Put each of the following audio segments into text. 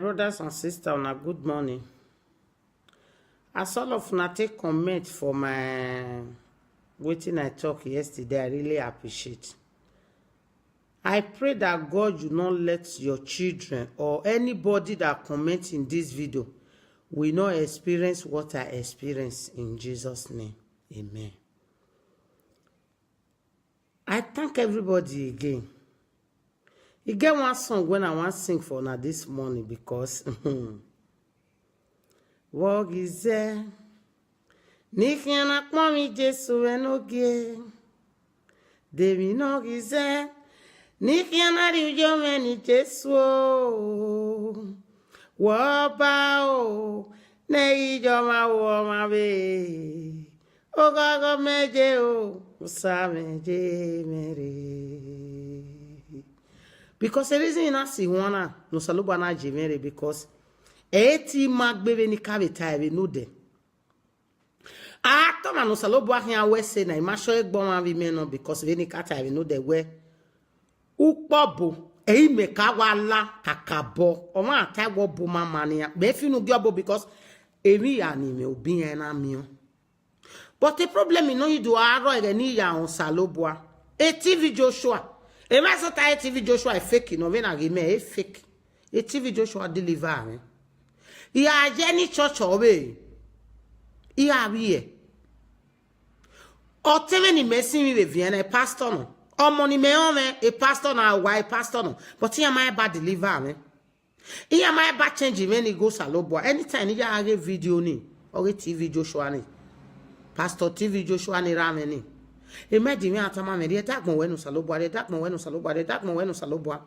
brothers and sisters, una good morning. As all of una take comment for my wetin I talk yesterday, I really appreciate. I pray that God will not let your children or anybody that comment in this video will not experience what I experienced in Jesus' name. Amen. I thank everybody again. You get one song when I want to sing for now this morning because what is there? Nikiana kwami Jesu enoge. Devi no gize. Nikiana riujo meni Jesu. Waba o. Ne ijoma uoma be. Ogago meje o. Usa meje mere. Because the reason you not see one no saluba na jemere because eti magbebe ni kavita we no de. To na no saluba here we say na imasho egbo ma vi meno because we ni kata we no de we ukpobo me ka wala kakabo o ma ta wo bo mama ni be fi no gyobo because emi ya ni me obi yen na mi o. But the problem is no you do aro e ni ya on saluba. TV Joshua e ma so ta TV Joshua fake no when I me fake. E TV Joshua deliver me. Ya jeni church owe. Ya wie. O teme ni mesi mi be viene a pastor no. O money me o me a pastor na why pastor no. But here my bad deliver me. Here my bad change when he go salobo. Anytime you have a video ni or a TV Joshua ni. Pastor TV Joshua ni rame ni. Imagine me atama me dey tak mo wenu salobo, dey tak mo wenu salobo, dey tak mo wenu salobo.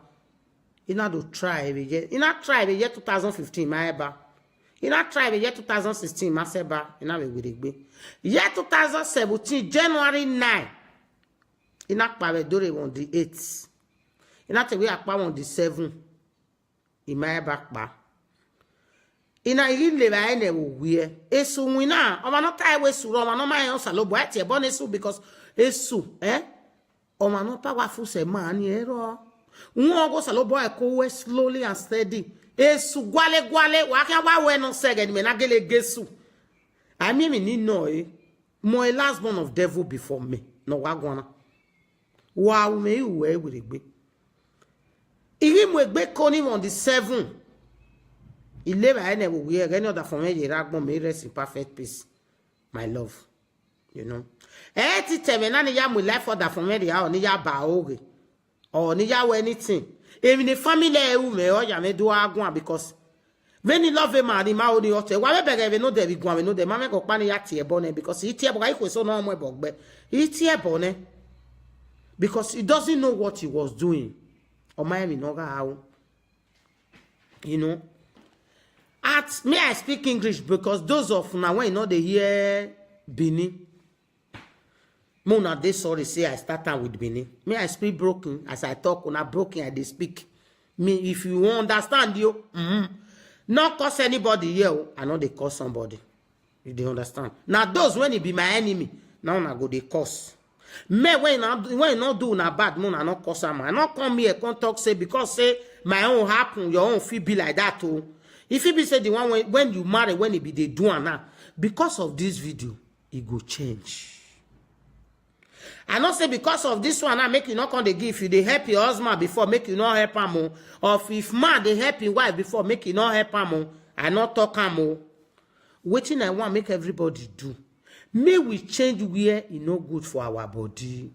Ina do try be je. Ina try be je 2015 my eba. Ina try be je 2016 my seba. Ina be gbe. Year 2017 January 9. Ina pa be dore on the 8th. Ina te we apa on the 7th. Ima eba pa. Ina ile ba ene wo wie. Esu wina. O ma no tai we suro, o ma no ma yon salobo. Ati e bon esu because esu, o ma no powerful se man ero. Won go salobo e ko we slowly and steady. Esu gwale wa kan wa we no sege me na gele gesu. I mean me ni no my last born of devil before me. No wa gwana. Wa me we gbe. Iri mo gbe ko ni on the 7th. Il ba ene wo we any other for me je ragbon me rest in perfect peace. My love. You know. Ti teme na ni ya mo life for that for me ya o ni ya ba oge. Or ni ya we anything. Even the family e u me o ya me do agun because when you love him and ma o ni o te wa be bege no de bi gun no de ma me ko pa ni ya tie bone because he tie boga iko so no mo e bogbe. He tie bone because he doesn't know what he was doing. O ma me no ga how. You know. At me I speak English because those of now when you know they hear Bini. Mona they sorry say I start out with Bini. Me I speak broken as I talk when I broken I they speak. Me if you understand you, not cause anybody here, I know they cause somebody. You they understand. Now those when it be my enemy, now I go they cause. Me when you not do na bad, I not cause am. I not come here come talk say because say my own happen, your own feel be like that too. If it be say the one when you marry, when it be they do now, because of this video, it go change. I not say because of this one, I make you not come they give you they help your husband before make you not help him more. Or if man they help your wife before make you not help him more. I not talk him more. Waiting I want make everybody do. May we change where it no good for our body.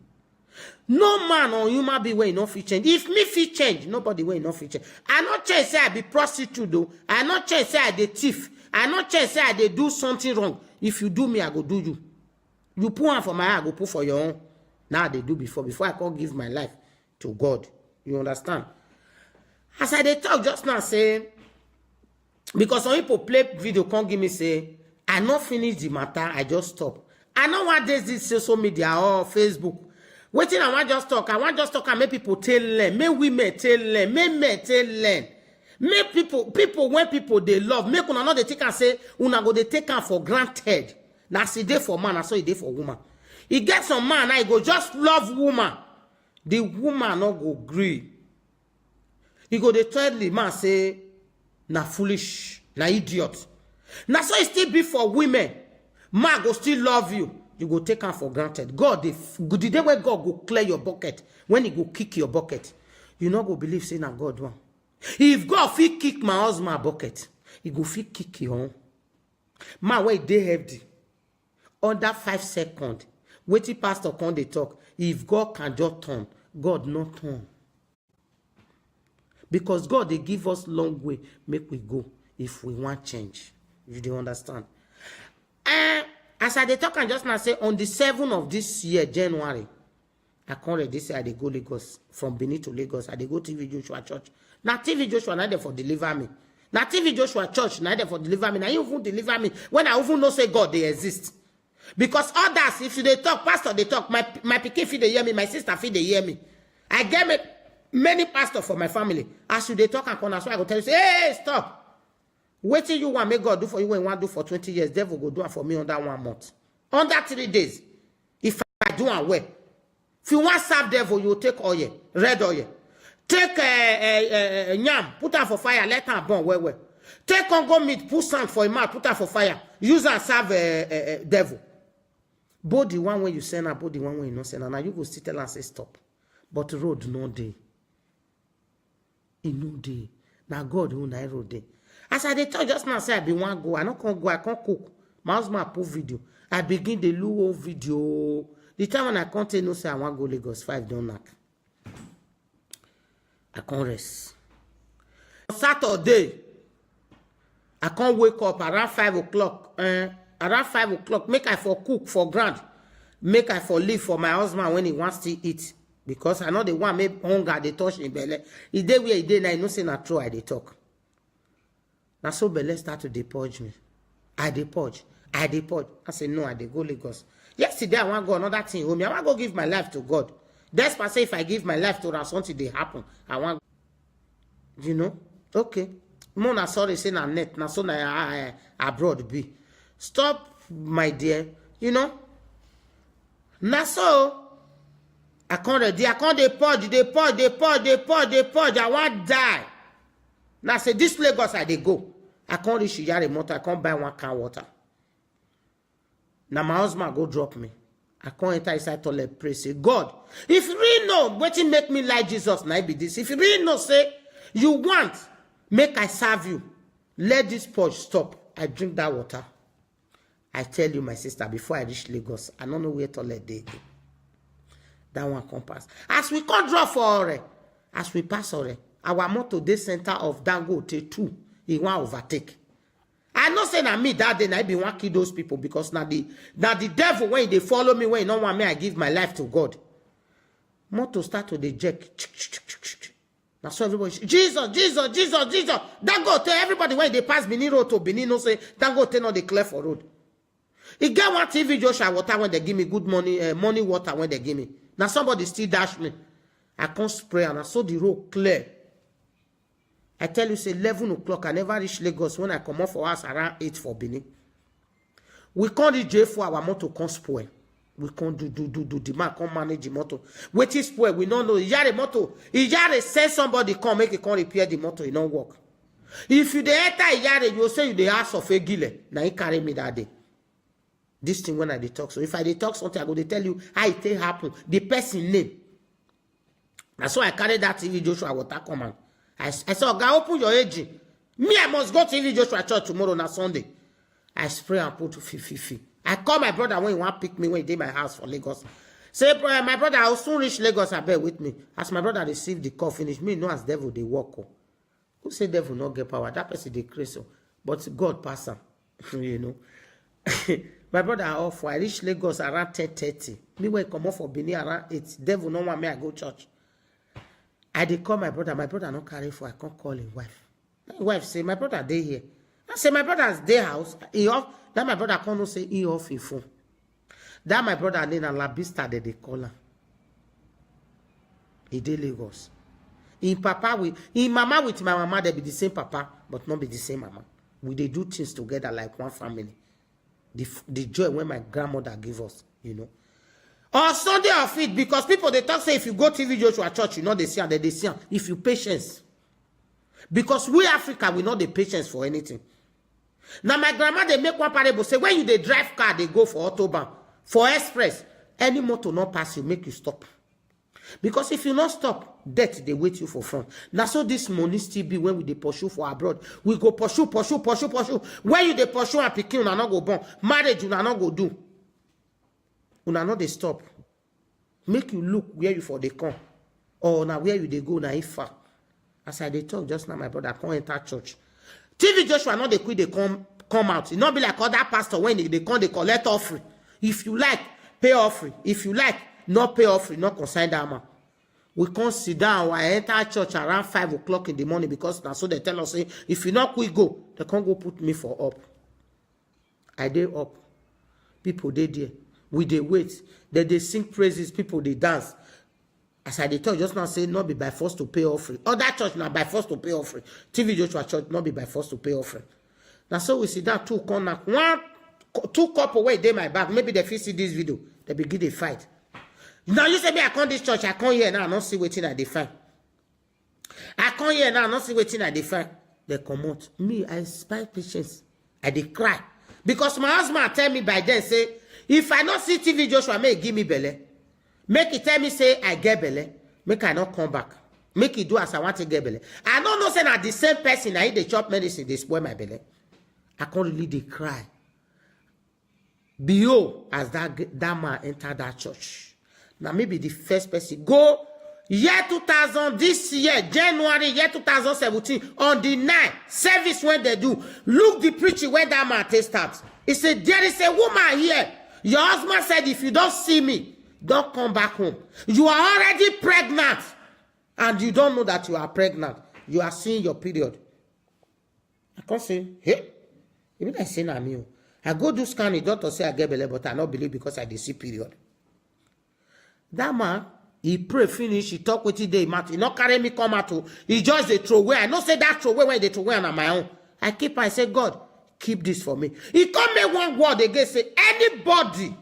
No man or human being way no fit change. If me fit change, nobody way no fit change. I not change say I be prostitute though. I not change say I dey thief. I not change say I dey do something wrong. If you do me, I go do you. You put one for my eye, I go put for your own. Now they do before I can't give my life to God. You understand? As I dey talk just now say, because some people play video can't give me say, I not finish the matter, I just stop. I know what this social media or Facebook. Waiting, I want just talk and make people tell learn. Make women tell learn. Make men tell learn. Make people when people they love, make una not they take and say, una go they take am for granted. Now see day for man, I saw it day for woman. He gets some man, I go just love woman. The woman not go agree. He go they tell the man say, na foolish, na idiot. Now so it still be for women. Man go still love you. You go take her for granted. God, the day when God go clear your bucket, when he go kick your bucket, you not go believe saying that God one. If God fit kick my husband bucket, he go fit kick your own. Man, when they heavy, under 5 seconds, waiting pastor come they talk. If God can just turn, God not turn. Because God, they give us long way, make we go if we want change. You do understand? As I dey talk and just now say, on the 7th of this year, January, I can't ready say I dey go Lagos, from Benin to Lagos. I dey go TV Joshua Church. Now TV Joshua not there for deliver me. Now TV Joshua Church not there for deliver me. Now you even deliver me when I even know say God they exist. Because others, if they talk, pastor they talk, my pikin fit they hear me, my sister fit they hear me. I get many pastors for my family. As you they talk and corner, so I go tell you, say, hey, stop. Wait till you want make God do for you when you want to do for 20 years. Devil go do it for me under 1 month. Under 3 days. If I do it well. If you want serve devil, you take oil, red oil. Take yam, put her for fire, let her burn well. Take Congo meat, put sand for him mouth, put her for fire. Use her serve devil. Both the one when you send her, both the one when you not send her. Now you go still tell her say stop. But road no day. It no day. Now God who na road day. As I tell just now say I be one go. I not can't go, I can't cook. My husband put video. I begin the low video. The time when I can't tell no say I want go Lagos 5 don't knock. I can't rest. On Saturday, I can't wake up around 5 o'clock. Around 5 o'clock, make I for cook for grand. Make I for leave for my husband when he wants to eat. Because I know the one make hunger, they touch in belly. The day where he did, I know say not true, I they talk. Now so belly start to depurge me. I depurge. I say no, I dey go Lagos. Yesterday I want to go another thing home. I want to go give my life to God. Despite say if I give my life to her, something they happen. I want, you know, okay. Mona sorry say na net. Now so na abroad be. Stop, my dear. You know. Now so I can't ready. I can't depurge. I want die. Now say this Lagos I dey go. I can't reach Yare motor. I can't buy 1 can water. Now my husband go drop me. I can't enter inside toilet pray. Say God, if you really know wetin make me like Jesus, now be this. If you really know say you want make I serve you, let this purge stop. I drink that water. I tell you, my sister, before I reach Lagos, I don't know where toilet they go. That one come pass. As we can't draw for Ore, as we pass Ore, our motor dey center of Dangote 2. He want overtake. I know say na me that day I be one kill those people because now the devil when they follow me when you don't want me I give my life to God. Motor start to the jack. Now so everybody Jesus. Dangote everybody when they pass Benin road to Benin no say Dangote no dey clear for road. He get one TV Joshua water when they give me good money money water when they give me. Now somebody still dash me. I can't spray and I saw the road clear. I tell you, say 11 o'clock, I never reach Lagos when I come off for us around 8 for Benin. We can't reach J4, our motor can't spoil. We can't do. The man can't manage the motor. Which is spoil, we don't know. Yare motor. Yare say somebody come make it, can't repair the motor, it don't work. If you dey enter Yare, you say you the house of a gile. Now he carry me that day. This thing when I dey talk. So if I dey talk something, I go to tell you how it happen. The person name. That's why I carry that TV Joshua water command. I said, God, open your agent. Me, I must go to TV Joshua Church tomorrow on Sunday. I spray and put 50. I call my brother when he want to pick me when he did my house for Lagos. Say, my brother, I'll soon reach Lagos, I bear with me. As my brother received the call, finish me, no as devil, they walk. Who say devil not get power? That person, they crazy. But God pass him. You know. My brother, off. I reach Lagos around 10:30. Me, when I come off for Benin around 8. Devil no want me, I go church. I dey call my brother not carry for. I can't call his wife. My wife say, my brother dey here. I say, my brother's day house. He off. That my brother can't say he off his phone. That my brother then a labista they call her. He dey Lagos. In mama with my mama, they be the same papa, but not be the same mama. We they do things together like one family. The joy when my grandmother give us, you know. Or Sunday of it, because people they talk say if you go TV Joshua Church, you know they see and they see. If you patience, Because we Africa, we know the patience for anything. Now my grandma, they make one parable, say, when you they drive car, they go for autobahn, for express, any motor not pass you, make you stop. Because if you not stop, death, they wait you for front. Now so this money still be when we they pursue for abroad. We go pursue. When you they pursue and pick you, not go born. Marriage, you not go do. You not they stop. Make you look where you for they come. Or now where you they go, now if far. As I they talk just now, my brother, can't enter church. TV Joshua, not they quit, they come out. It not be like other pastor when they come, they collect offering. If you like, pay offering. If you like, not pay offering, not consign that man. We can't sit down. I enter church around 5 o'clock in the morning because now so they tell us, say, if you not quick go, they can't go put me for up. I dey up. People they there. We they wait. They sing praises. People they dance. As I tell just now say not be by force to pay offering. Other church now by force to pay offering. TV Joshua church not be by force to pay offering. Now so we see that two corner, two couple way they my back. Maybe they see this video. They begin to fight. Now you say me I come this church, I come here now, I not see waiting at the fight. I come here now, I not see waiting at the fight. They come out. Me, I spy patience. I dey cry. Because my husband tell me by then, say, if I not see TV Joshua, make give me belly. Make it tell me, say, I get belly. Make I not come back. Make it do as I want to get belly. I don't know, say, that the same person, I eat the chop medicine, they spoil my belly. I can't really dey cry. Behold, as that man entered that church. Now maybe the first person go year 2000 this year January year 2017 on the 9th service when they do look the preaching when that man starts. He said there is a woman here. Your husband said if you don't see me, don't come back home. You are already pregnant and you don't know that you are pregnant. You are seeing your period. I can't say hey. Even I say na me. I go do scan the doctor say I get belly but I not believe because I did see period. That man, he pray finish, he talk with day mat. He not carry me come out. He just they throw away. I not say that throw away when they throw away on my own. I keep I say, God, keep this for me. He come me one word again, say, anybody.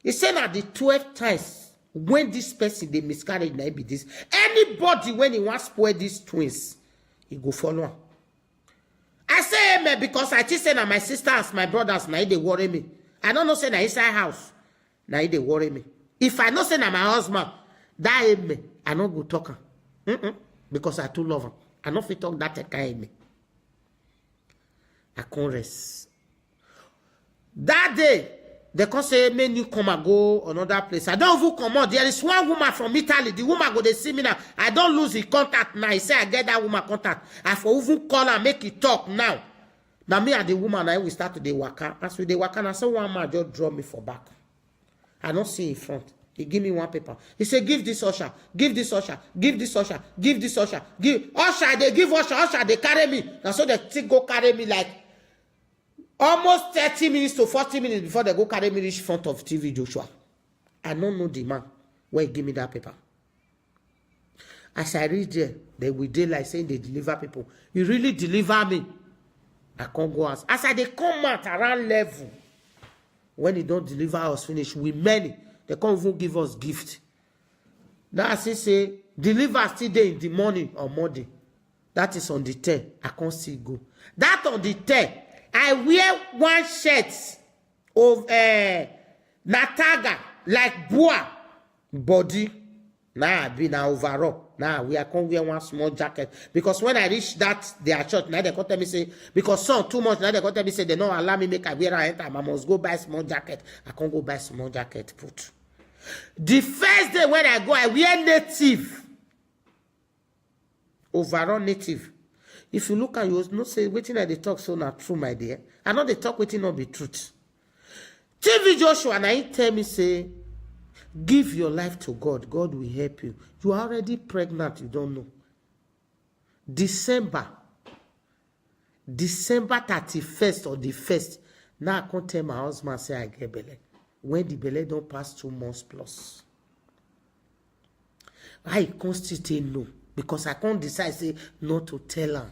He said at the 12 times when this person they miscarried, now be this. Anybody when he wants to spoil these twins, he go follow him. I say amen because I just say that my sisters, my brothers, now they worry me. I don't know say that inside house. Now they worry me. If I not say that my husband, that amen, I not go talk because I too love him. I not fit talk that kind of me. I can't rest. That day, they can say, "Man, you come and go another place." I don't even come out. There is one woman from Italy. The woman go they see me now. I don't lose the contact now. He say I get that woman contact. I for even call and make it talk now. Now me and the woman I will start to the waka. As with the waka, I saw one man just draw me for back. I don't see in front. He give me one paper. He said, give this usher, give this usher, give this usher, give this usher, give usher, they give usher, they carry me. And so they go carry me like almost 30 minutes to 40 minutes before they go carry me reach front of TV Joshua. I don't know the man where he give me that paper. As I read there, they will do like saying they deliver people. You really deliver me. I can't go as I they come out around level. When he don't deliver us finish, we many, they can't even give us gift. Now as he say, deliver still there in the morning or Monday. That is on the 10th. I can't see go. That on the 10th, I wear one shirt of Nataga, like boa body. Now I be now overall. Now we are going to wear one small jacket. Because when I reach that, their church, now they come tell me say, because son too much, now they come tell me say, they don't allow me make I wear and enter. I must go buy small jacket. I can't go buy small jacket put. The first day when I go, I wear native. Overall native. If you look at you, no say, waiting at the talk so not true, my dear. I know the talk waiting not be truth. TV Joshua, and he tell me say, give your life to God. God will help you. You are already pregnant. You don't know. December 31st or the 1st. Now I can't tell my husband say I get belly. When the belly don't pass 2 months plus. I can't still say no. Because I can't decide say not to tell her.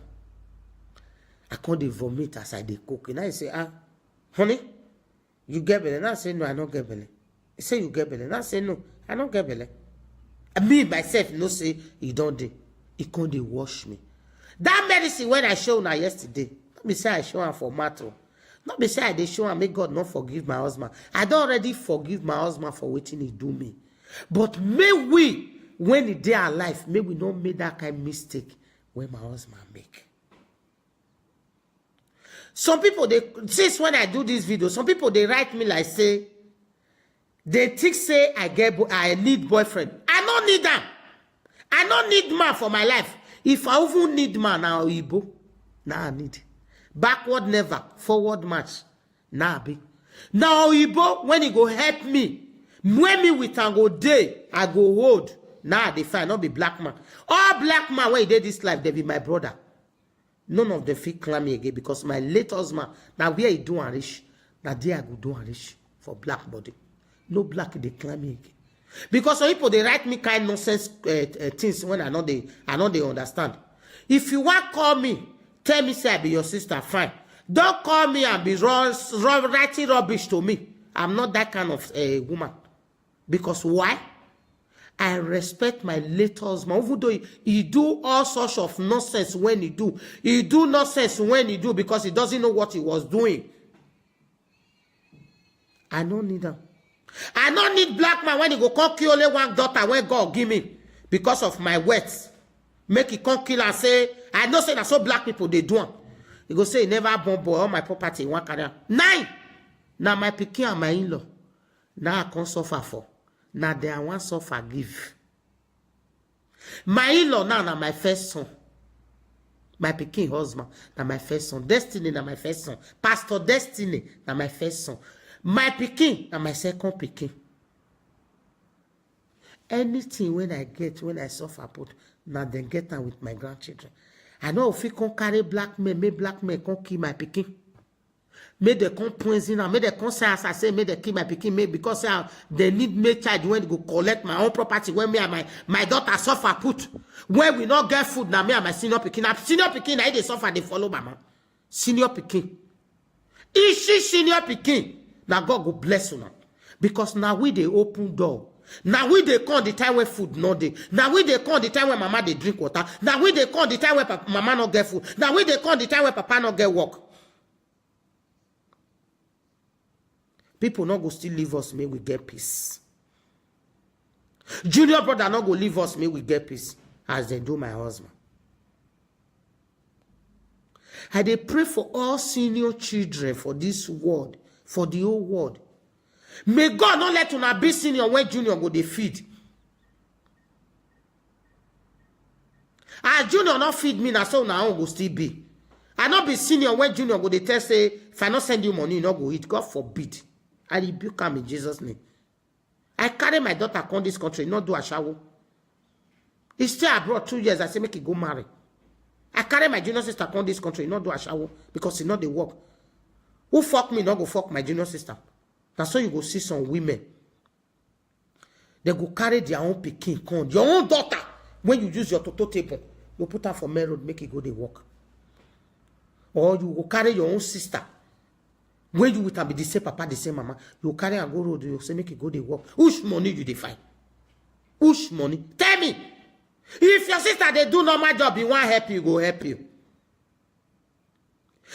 I can't vomit as I cook. And I say, honey, you get belly. And I say, no, I don't get belly. He say you get belly. And I say no, I don't get belly. Me myself no say he don't do. He can't wash me. That medicine when I show now yesterday, not be say I show am for matter. Not be say I dey show am make God not forgive my husband. I don't already forgive my husband for wetin he do me. But may we, when he dey alive, may we not make that kind of mistake when my husband make. Some people, since when I do this video, some people, they write me like, say, they think, say, I need boyfriend. I don't need them. I don't need man for my life. If I even need man, now Igbo, now I need. Backward never, forward match. Now I be. Now Igbo, when he go help me, when me with and go day, I go hold. Now they find not be black man. All black man when he did this life, they be my brother. None of them fit claim me again because my late husband, now where he do and rich, now there I go do and rich for black body. No black they claim me again. Because some people they write me kind nonsense things when I know they understand. If you want call me, tell me say I be your sister, fine. Don't call me and be writing rubbish to me. I'm not that kind of woman. Because why? I respect my late husband. Even though he do all sorts of nonsense when he do. He do nonsense when he do because he doesn't know what he was doing. I don't need him. I don't need black man when he go come kill only one daughter when God give me because of my words. Make he come kill and say, I know say that so black people they do. He go say he never born boy, all my property in one career. 9. Now my pikin and my in-law. Now I can't suffer for. Now they are one suffer give. My in-law now my first son. My pikin husband now my first son. Destiny now my first son. Pastor Destiny now my first son. My pikin and my second pikin. Anything when I get, when I suffer put, now then get them with my grandchildren. I know if you can carry black men, make black men can kill my pikin. May they come poison, may they come say as I say, may they kill my pikin, may because they need me charge when they go collect my own property, when me and my daughter suffer put. When we not get food, now me and my senior pikin. Now senior pikin, I they suffer, they follow mama. Senior pikin. Is she senior pikin? Now God go bless you now. Because now we they open door. Now we they come the time when food no dey. Now we they come the time when mama they drink water. Now we they come the time when mama not get food. Now we they come the time when papa not get work. People not go still leave us, may we get peace. Junior brother not go leave us, may we get peace. As they do my husband. I they pray for all senior children for this world. For the whole world. May God not let una be senior when junior go dey feed. As junior not feed me, na so una own go still be. I not be senior when junior go dey tell say, if I not send you money, you not go eat. God forbid. I rebuke him in Jesus' name. I carry my daughter come this country, not do a shower. He stay abroad 2 years. I say make he go marry. I carry my junior sister come this country, not do a shower because he not dey work. Who fuck me, not go fuck my junior sister. That's why you go see some women. They go carry their own pikin, come. Your own daughter. When you use your toto table, you put her for main road, make it go they work. Or you go carry your own sister. When you with her be the same papa, the same mama, you carry and go road, you say make it go they work. Which money you define? Which money? Tell me. If your sister they do normal job, he want help you, go help you.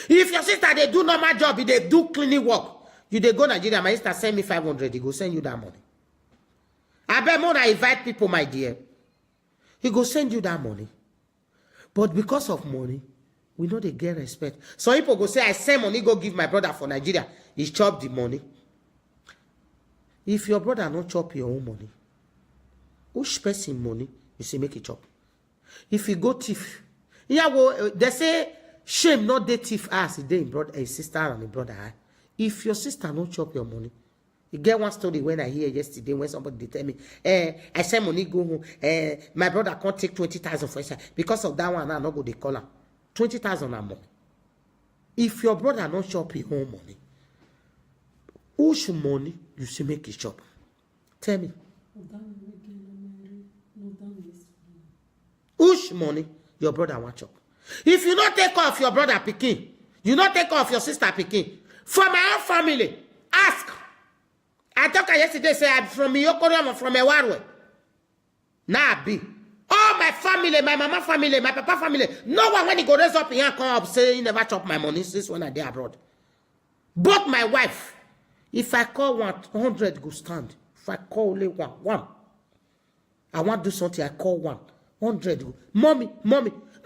If your sister they do normal job, they do cleaning work, you they go Nigeria, my sister send me 500, he go send you that money. I bet more I invite people, my dear. He go send you that money. But because of money, we know they get respect. Some people go say, I send money, go give my brother for Nigeria. He chop the money. If your brother not chop your own money, which person money, you say make it chop. If you go thief, yeah, well, they say, shame not the thief as they brother, a sister and a brother. If your sister not chop your money, you get one story when I hear yesterday when somebody tell me, I send money go home, my brother can't take 20,000 for himself. Because of that one, I not go they call her 20,000 and more. If your brother not chop your own money, whose money you say make it chop? Tell me. Whose money your brother want chop? If you not take off your brother pikin, you not take off your sister pikin. For my own family, ask. I talked yesterday, say I'm from Miyokoro, I'm from Ewarwe. Now be. All my family, my mama family, my papa family, no one when he go raise up here come up say he never chop my money since when I dey abroad. But my wife, if I call 100 go stand. If I call only one. I want to do something, I call 100 go. Mommy.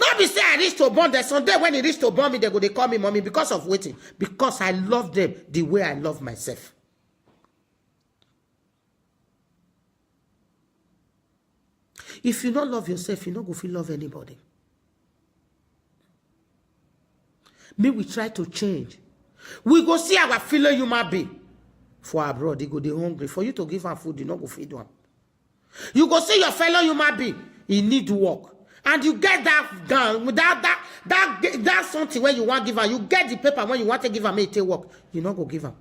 Not be say I reach to born there. Someday when he reach to born me, they call me mommy because of waiting. Because I love them the way I love myself. If you don't love yourself, you don't go feel love anybody. Me, we try to change. We go see our fellow human being for abroad. They go they hungry. For you to give them food, you not go feed one. You go see your fellow human being, he need work. And you get that gun without that something when you want to give them. You get the paper when you want to give them, it work. You not go give them.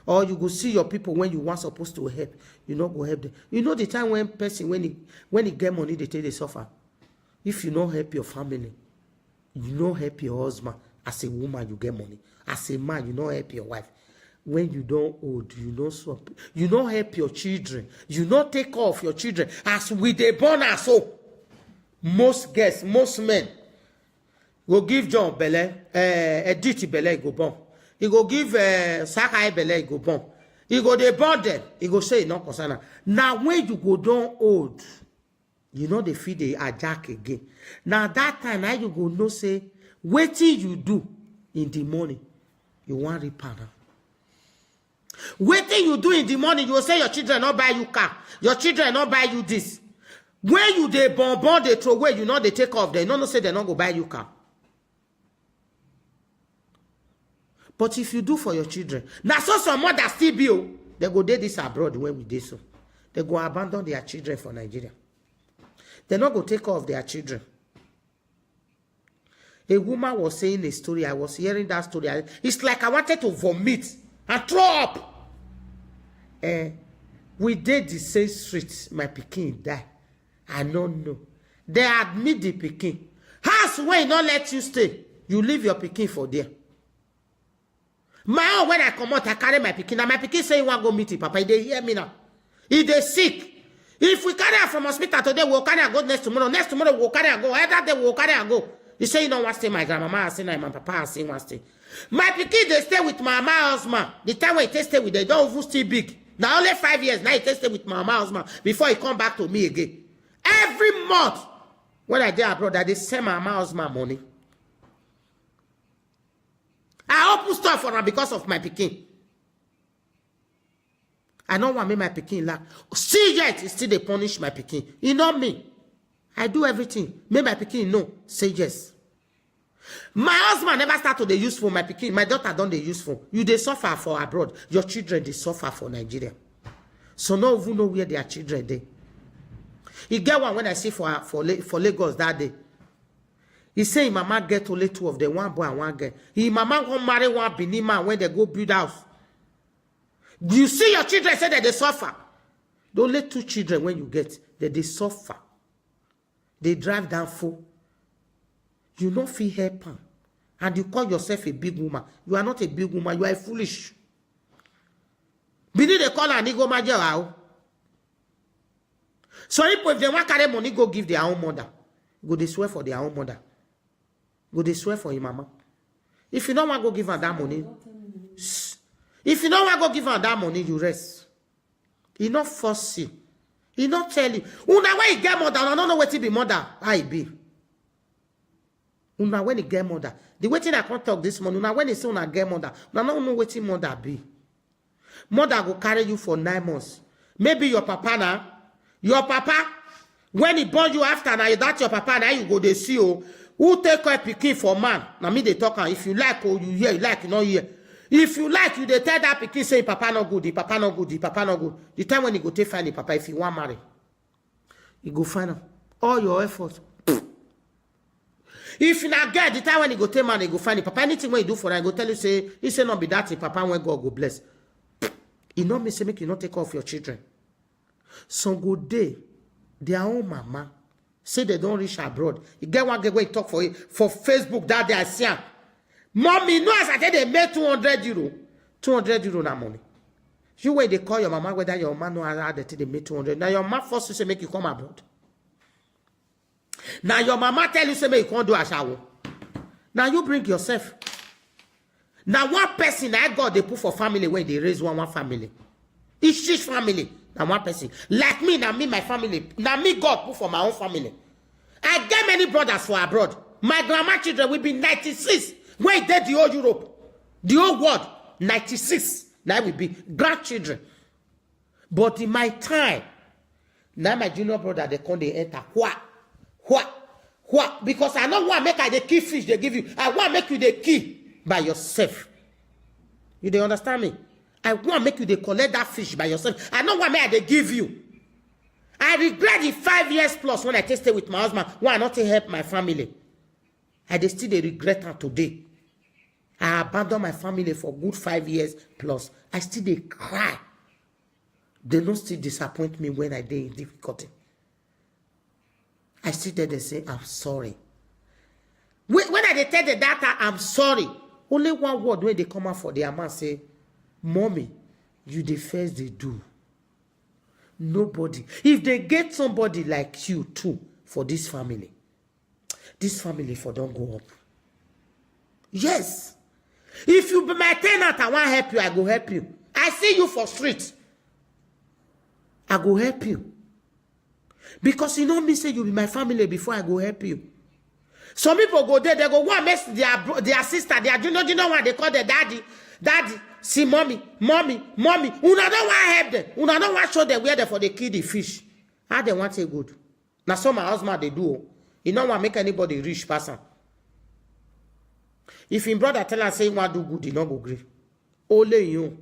Or you go see your people when you want supposed to help. You not go help them. You know the time when person when he get money, they take they suffer. If you not help your family, you not help your husband. As a woman, you get money. As a man, you not help your wife. When you don't old, you don't swap. You don't help your children. You not take care of your children. As we they born as so. Most guests, most men go give John Bele, Edith Bele go born. He go give Sakai Bele go born. He go they born them. He go say no concern. Now when you go down old, you know they feed the ajak again. Now that time, now you go no say, wait till you do in the morning, you want repair. Wait till you do in the morning, you will say your children not buy you car, your children not buy you this. When you they born they throw away, you know they take off. They no say they not go buy you car. But if you do for your children, now so some mother still be, they go do this abroad when we do so. They go abandon their children for Nigeria. They not go take care of their children. A woman was saying a story. I was hearing that story. It's like I wanted to vomit and throw up. We did the same street. My pikin die. I don't know. They admit the pikin. House where not let you stay. You leave your pikin for there. My own, when I come out, I carry my pikin. Now my pikin say he want go meet him, Papa. They hear me now. He they sick. If we carry her from hospital today, we'll carry her go next tomorrow. Next tomorrow, we'll carry her go. Either day, we'll carry her go. You say you don't want to stay. My grandmama has seen, my papa has seen, want to stay. My pikin, they stay with my husband. The time when they stay with, they don't even still big. Now only 5 years. Now he stay with my husband before he come back to me again. Every month, when I did abroad, they send my husband money. I open store for her because of my pikin. I don't want me my pikin lack. See yet, still they punish my pikin. You know me. I do everything. Make my pikin no. Say yes. My husband never started to use phone. My pikin, my daughter don't they use phone. You they suffer for abroad. Your children they suffer for Nigeria. So no even know where their children they. He get one when I see for Lagos that day. He say mama get only 2 of them, one boy and one girl. He mama go marry one Benin man when they go build house. You see your children say that they suffer. The only 2 children when you get that they suffer. They drive down full. You don't feel help. And you call yourself a big woman. You are not a big woman. You are foolish. Bini they call her Nigo Majorao. So if they want carry money, go give their own mother. Go they swear for their own mother. Go they swear for your mama. If you don't want to go give her that money, if you don't want to go give her that money, you rest. He not force you. He not tell you. Una when he get mother, I don't know what to be mother. I be. Una when he get mother. The way I can't talk this morning. Una when he say una get mother, I don't know what mother be. Mother go carry you for 9 months. Maybe your papa now. Your papa, when he born you after now, that's your papa now you go they see you. Who take care pikin for man? Now me they talk if you like or you hear, you like you not hear. If you like, you they tell that pikin say papa not good, the papa not good, the papa not good. The time when he go take find the papa, if you want marry, you go find him. All your effort. If you not get the time when he go take man, he go find the papa. Anything when you do for him, he go tell you say he say not be that the papa when God go bless. You know me say make you not take care of your children. Some good day, their own mama say they don't reach abroad. You get one get where you talk for Facebook that day I see her. Mommy, no, as I tell they made 200 euro. 200 euro na money. You wait, they call your mama whether your mama know how they made 200. Now your mama forced to say make you come abroad. Now your mama tell you say me you can't do a shower. Now you bring yourself. Now one person I got they put for family where they raise one family. Each family. Now one person. Like me, now me, my family. Now me God put for my own family. I get many brothers for abroad. My grandma children will be 96. When they did the whole Europe. The whole world. 96. Now will be grandchildren. But in my time, now my junior brother, they come, they enter. What? Because I don't want to make the key fish they give you. I want to make you the key by yourself. You don't understand me? I want to make you the collect that fish by yourself. I don't want to make they give you. I regret the 5 years plus when I tasted with my husband. Why not to help my family? I still regret her today. I abandoned my family for good 5 years plus. I still they cry. They don't still disappoint me when I dey in difficulty. I still there they say, I'm sorry. When I tell the data, I'm sorry. Only one word when they come out for their man say, Mommy, you the first they do. Nobody. If they get somebody like you too for this family for don't go up. Yes. If you be my tenant, I want to help you, I go help you. I see you for street. I go help you. Because you know me say you be my family before I go help you. Some people go there, they go one mess their sister, their junior one, they call their daddy. See mommy. Una don't want to help them. Una don't want to show them where they for the kill the fish. How they want to good. Now some my husband they do. You don't want to make anybody rich person. If your brother tell us say you want to do good, you don't go agree. Only you.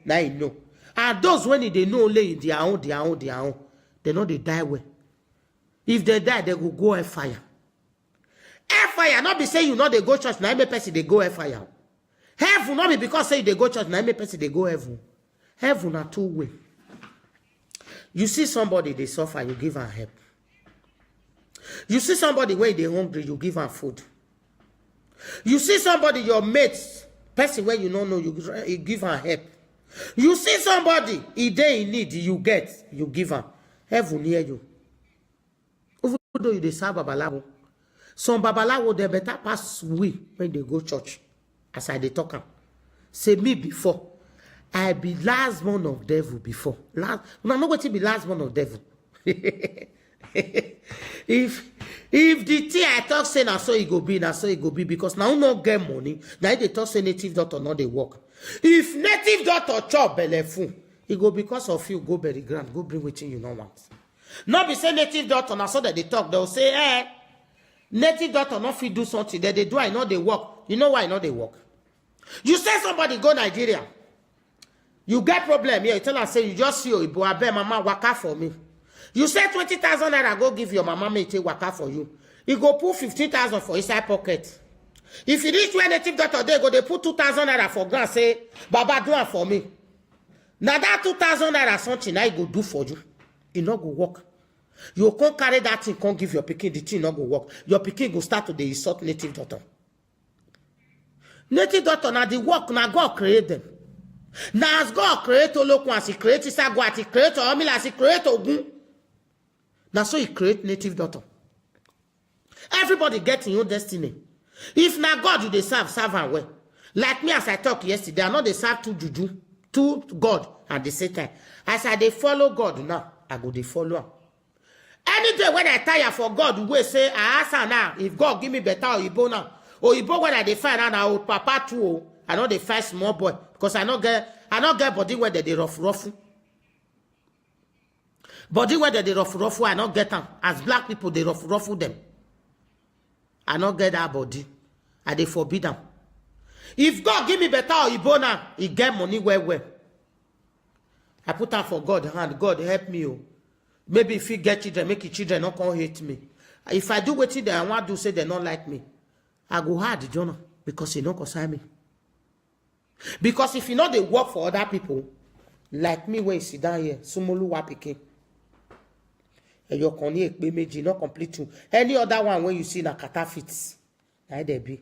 Now you know. And those when they know only their own, they know they die well. If they die, they go air fire. Air fire, not be saying you know they go church, now person they go air fire. Heaven, not be because say they go church, now person they go heaven. Heaven are two way. You see somebody they suffer, you give her help. You see somebody where they hungry, you give her food. You see somebody your mates, person where you don't know, you give her help. You see somebody, if they in need, you give her. Heaven near you. Even though you serve Babalawo, some Babalawo they better pass we when they go church. As I they talk, say me before, I be last one of devil before. I'm not going to be last one of devil. If the thing I talk say na so it go be because now no get money. Now they talk say native doctor not they work. If native doctor chop belle full, it go because of you go bury ground, go bring wetin you no want. Not be say native doctor na so that they talk. They'll say, native doctor not fit do something that they do. I know they work. You know why I know they work? You say somebody go Nigeria, you get problem here. You tell her say you just see Oyibo abeg mama waka for me. You say 20,000 naira go give your mama may take waka for you. He go put 15,000 for inside pocket. If you reach where native doctor they go, they put 2,000 naira for ground say, Baba do it for me. Now that 2,000 naira something I go do for you. It not go work. You can't carry that thing, can't give your pikin, the thing not go work. Your pikin go start to the insult native doctor. Native doctor now the work now God create them. Now as God create Olokun, he create Isagwat, he create Omilas, he create Ogun. Now so he create native doctor. Everybody get in your destiny. If now God you they serve and well. Like me as I talked yesterday, I know they serve two juju, two God at the same time. As I they follow God now, I go they follow him. Any day when I tire for God, we will say, I ask her now, if God give me better Oyibo now. Oyibo when I define now, old papa too. I know they fight small boy. Because I not get body where they rough. Body where they rough, I not get them. As black people, they rough them. I not get that body. And they forbid them. If God give me better Oyibo now, he get money where. I put out for God hand. God help me. Oh. Maybe if you get children, make your children not come hate me. If I do what they want to say they don't like me, I go hard, Jonah, because you don't concern me. Because if you know they work for other people, like me when you sit down here, Sumolu Wapike, and your Connie Meji not complete too. Any other one when you see na kata fits, I there be.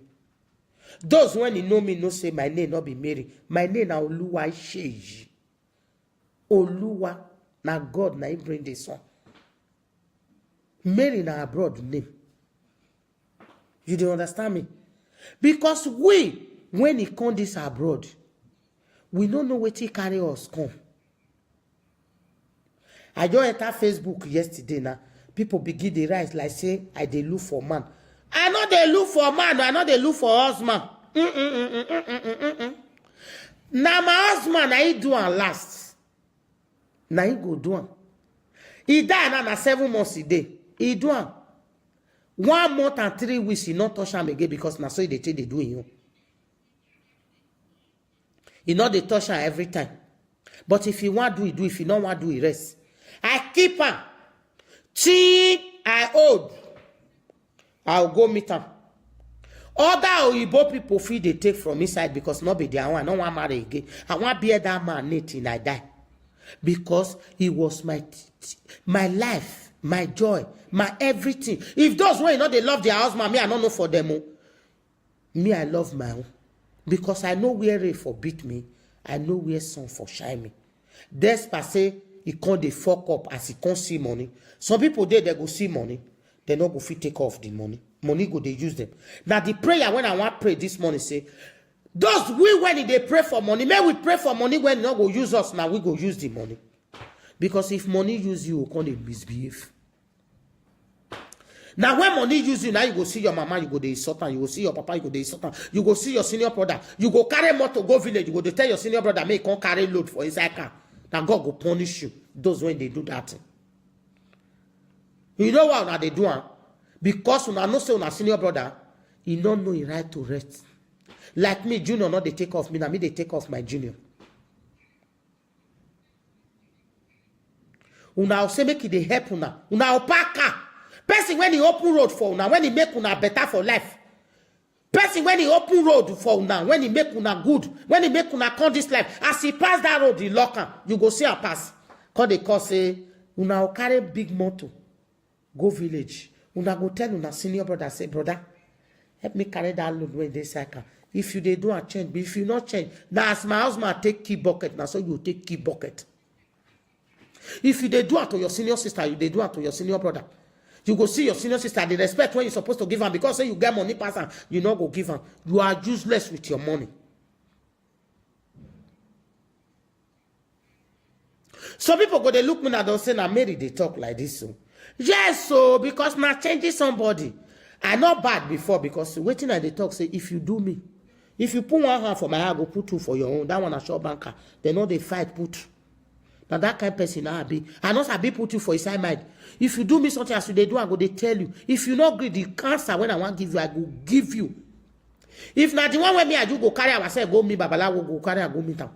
Those when you know me no say my name not be Mary. My name na Oluwa Sheji. Oluwa na God na he bring this one. Mary na abroad name. You don't understand me? Because we, when he come this abroad, we don't know where he carry us come. I just enter Facebook yesterday now. People begin the rise like say I dey look for man. I know they look for man, I know they look for husband. Now my husband, I do and last. Now he go do am. He die now 7 months a day. He do am. 1 month and 3 weeks, he not touch am again because now so they take they do you. He not they touch am every time. But if he want do, he do. If he don't want do, he rest. I keep am. Till I old. I'll go meet am. Other Oyibo people feel they take from inside because not be their one. I don't want marry again. I want be that man till I die. Because he was my life, my joy, my everything. If those who they love their husband, me I don't know for them. Me I love my own. Because I know where they forbid me. I know where sun for shine me. Despite say he can't they fuck up as he can't see money. Some people they go see money. They not go fit take off the money. Money go they use them. Now the prayer when I want to pray this morning say, those we when they pray for money, may we pray for money when not go use us, now we go use the money. Because if money use you, can they misbehave? Now when money use you, now you go see your mama, you go to insult am, you go see your papa, you go to insult am, you go see your senior brother, you go carry motor go village, you go to tell your senior brother, make come carry load for inside car. Now God go punish you. Those when they do that. You know what now they do? Because when I know say una senior brother, he don't know he right to rest. Like me, junior, not they take off me, now me they take off my junior. Una say make it they help una. Una opaka. Person when he open road for una, when he make una better for life. Person when he open road for una, when he make una good, when he make una come this life, as he pass that road, he lock am. You go see a pass. Cause they call say, una carry big motor, go village. Una go tell una senior brother, say, brother, help me carry that load when they cycle. If you they do a change, but if you not change, now as my husband take key bucket, now so you take key bucket. If you they do it to your senior sister, you they do it to your senior brother. You go see your senior sister, they respect when you're supposed to give them because say you get money pass and you not go give them. You are useless with your money. Some people go they look me and they'll say, now Mary they talk like this. So yes, so because now changing somebody. I not bad before because waiting at the talk say if you do me, if you put one hand for my hand, go put two for your own. That one a short banker. They know they fight put. Now that kind of person I be. I know I be put you for inside mind. If you do me something as they do, I go they tell you. If you not agree, the cancer when I want to give you, I go give you. If not the one where me I do go carry ourselves, go me Babalawo, go carry and go me down.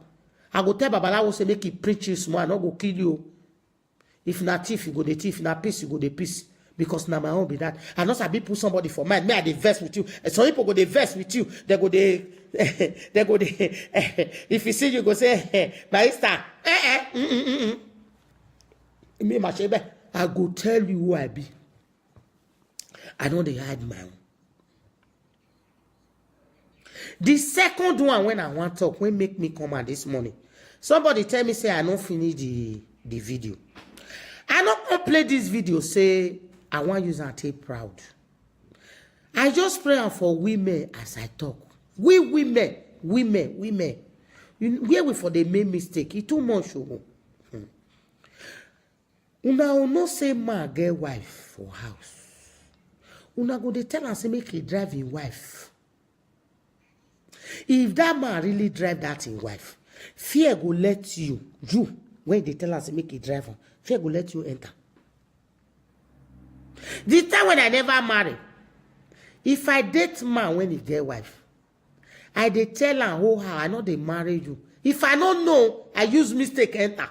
I go tell Babalawo say make it preach you small, I not go kill you. If not thief, you go the thief. If not peace, you go the peace. Because now my own be that. I know I be put somebody for mine. Me I dey vex with you. And some people go they vex with you. They go they they go they if you see you go say my sister me my shebe. I go tell you who I be. I know they hide my own. The second one when I want to talk, when make me come out this morning. Somebody tell me say I don't finish the video. I not play this video say I want you to take proud. I just pray for women as I talk. We women. Where we for the main mistake? It too much. Una no say man get wife for house. Una go dey tell am say make he drive him wife. If that man really drive that him wife, fear go let you when they tell us say make he drive am, fear go let you enter. The time when I never marry, if I date man when he get wife, I dey tell am oh how I know they marry you. If I don't know, I use mistake enter.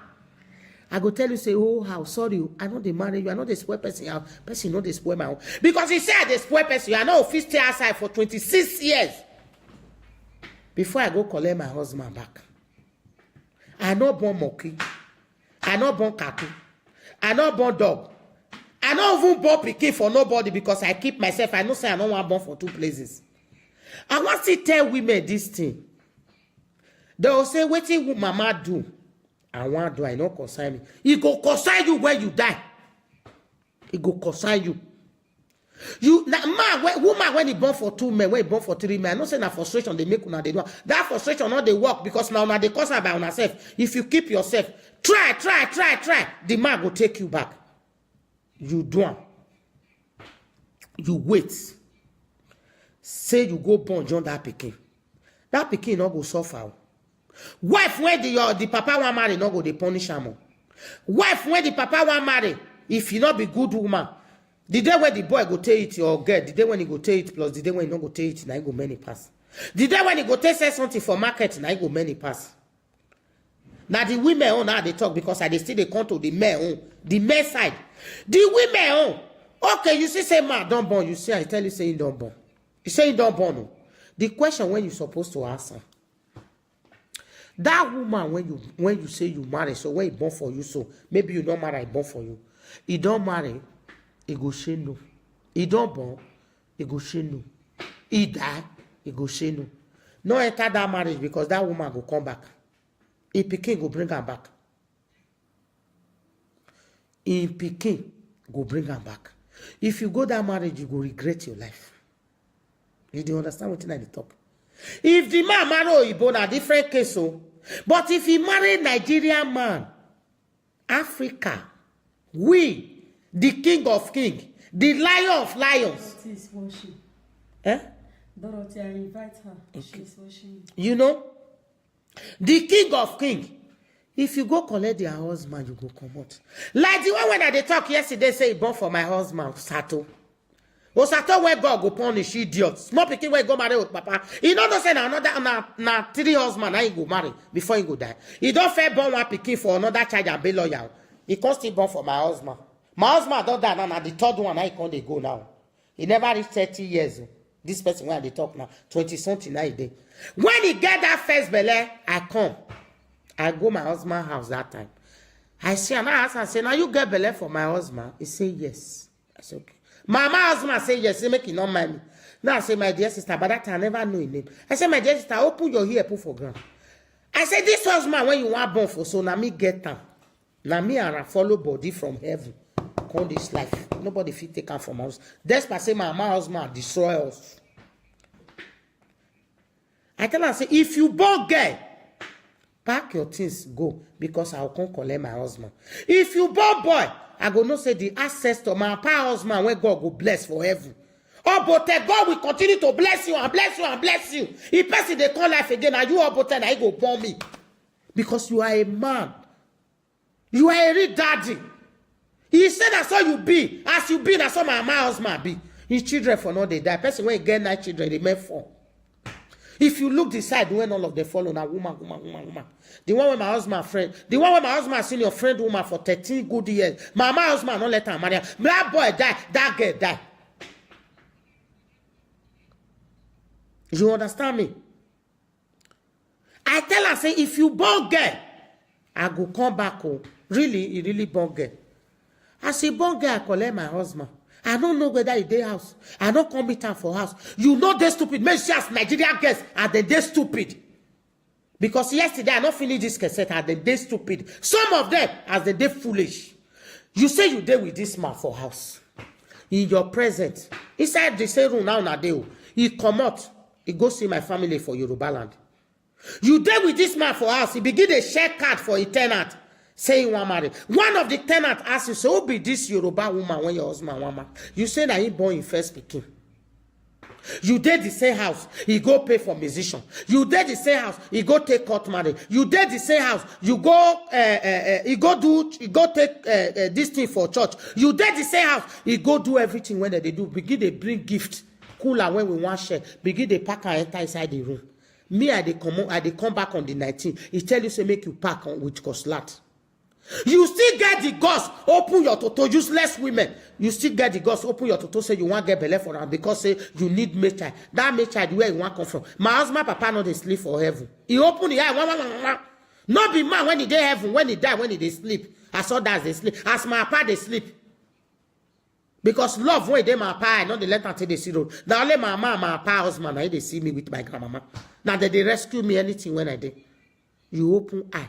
I go tell you say oh how sorry I know they marry you. I know they spoil person. Person know they spoil my own because he said they spoil person. I know if he stay outside for 26 years before I go collect my husband back. I no born monkey. I no born cattle. I no born dog. I don't even born pikin for nobody because I keep myself. I know say I don't want born for 2 places. I want to tell women this thing. They will say, what will mama do? I want do, I know concern me. He go concern you when you die. It go concern you. You man, woman when he born for 2 men, when he born for 3 men, I not say na frustration they make una they do. That frustration not they work because now they cause about yourself. If you keep yourself, try, the man will take you back. You do am. You wait. Say you go born John that pikin. That pikin not go suffer. Wife when the papa want marry, not go they punish am. Wife when the papa want marry, if you not be good woman. The day when the boy go take it or girl, the day when he go take it plus the day when he not go take it, now he go many pass. The day when he go take something for market, now he go many pass. Now the women on now they talk because they still they come to the men on the men side. The women on okay, you see say man don't born, you see I tell you say he don't born. You say he don't born. No. The question when you supposed to answer. That woman when you say you marry, so when he born for you, so maybe you don't marry, I born for you. He don't marry. He go say no. He don't born, he go say no. He die, he go say no. No enter that marriage because that woman go come back. He pikin go bring her back. He pikin go bring her back. If you go that marriage, you go regret your life. You do understand what I talk? If the man marry Oyibo na different case, so. But if he marry Nigerian man, Africa, we. The king of kings, the lion of lions. Dorothy is washing. Dorothy, I invite her. Okay. She's washing. You know, the king of kings. If you go collect their husband, you go come out. Like the one when I talk yesterday, say he born for my husband, Sato. Oh, Sato where God go punish idiot. Small pikin where go marry with papa. He don't say na another na 3 husband he go marry before he go die. He don't fair born one pikin for another child and be loyal. He can't still born for my husband. My husband don't die now, the 3rd one, I can't they go now. He never reached 30 years. This person when they talk now, 20-something now day. When he get that first belly, I come. I go my husband's house that time. I see and I ask and say, now you get belly for my husband? He say yes. I say okay. My husband say yes, he make it not mind me. Now I say, my dear sister, but that time I never know his name. I say, my dear sister, open your ear, put for ground. I say, this husband when you want born for, so now me get time. Now me and I follow body from heaven. Call this life. Nobody fit take her from us. Despite say my husband destroy us. I tell her, say, if you born girl, pack your things, go, because I will come collect my husband. If you born boy, I go not say the access to my husband when God go bless for heaven. Oh, but God will continue to bless you and bless you and bless you. If person they call life again, and you are but I go born me. Because you are a man. You are a real daddy. He said that's all you be. As you be, that's all my husband be. His children for no they die. Person when you get 9 children, they may fall. If you look the side when all of them follow, now woman. The one with my husband friend, the one with my husband seen your friend woman for 13 good years. My husband not let her marry. That boy die, that girl die. You understand me? I tell her, say, if you born girl, I go come back home. Really, he really born girl. I say, born girl, I collect my husband. I don't know whether he dey house. I don't come meet her for house. You know they stupid. Make sure as Nigerian girls and then they stupid. Because yesterday I not finish this cassette and then they stupid. Some of them as they foolish. You say you dey with this man for house. In your presence. Inside the same room now day. He come out. He go see my family for Yoruba land. You dey with this man for house. He begin a share card for a tenant. Say you want marry. One of the tenants asks you, so who be this Yoruba woman when your husband want marry? You say that he born in first pikin. You did the same house, he go pay for musician. You did the same house, he go take court marriage. You did the same house, you go he go take this thing for church. You did the same house, he go do everything when they do. Begin they bring gift, cooler when we want share. Begin they pack and enter inside the room. Me, I come back on the 19th. He tell you say make you pack on with coslat. You still get the guts, open your toto, useless women. You still get the guts, open your toto, say you want to get belly for them because say you need mate child. That mate child where you want come from. My husband, papa, not they sleep for heaven. He open the eye, not be man when he dey heaven, when he die, when he dey sleep. I saw that they sleep. As my papa they sleep. Because love when they my papa, I know they let until they see road. Now only my mama, my papa husband, I they see me with my grandmama. Now they rescue me anything when I did. You open eye,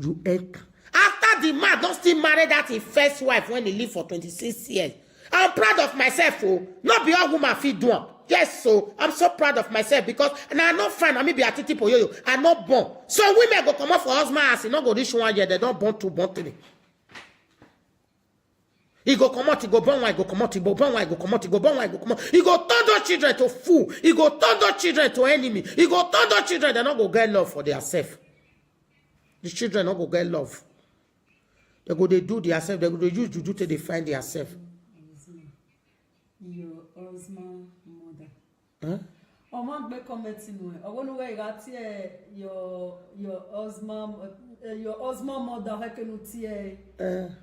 you enter. After after the man don't still marry that his first wife when he lived for 26 years. I'm proud of myself, oh. Not be all woman feed do. Yes, so I'm so proud of myself because and I'm not fine. I may be a titi po yo. I'm not born. So women go come up for husband as he not go this 1 year. They don't born 2, born 3. He go come out, he go born one, he go come out, he go born one, he go come out, he go born one, he go come out. He go turn those children to fool. He go turn those children to enemy. He go turn those children, they not go get love for themselves. The children not go get love. They go they do themselves, they go they use juju till they find themselves. Your husband mother. Huh? O man be commenting we. O wonu we got your husband mother hekenu tie.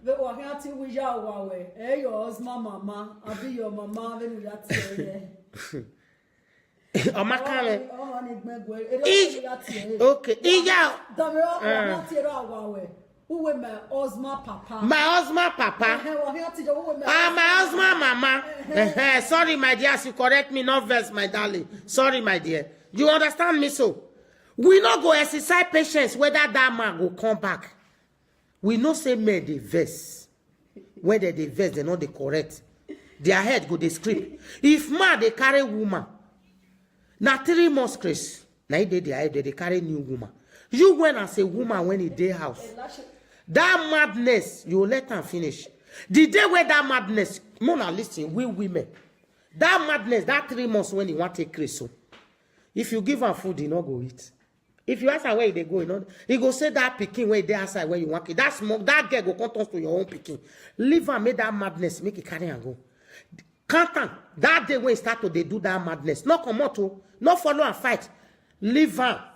We o hati we ya wa we. Your husband mama, abi your mama we nu ya tie. O makale. O ni gbegwe. Okay. Iya. Damiro o hati ra wa we. Who my husband papa? My husband papa. My husband mama. Sorry, my dear, as you correct me, not verse, my darling. Sorry, my dear. You understand me so? We not go exercise patience whether that man go come back. We no say men they verse. Whether they verse, they know they correct. Their head go they script. If man they carry woman, now 3 months Chris. Now they head they carry new woman. You went as a woman when he day house. That madness, you let them finish. The day where that madness, Mona listen, we women. That madness, that 3 months when he want to take Chris. So, if you give her food, he not go eat. If you ask her where they go, he go say that picking where they outside where you want it. That smoke, that girl go come to your own picking. Leave her, make that madness, make it carry and go. Can't that day when he start to they do that madness. Not come out to, not follow and fight. Leave her.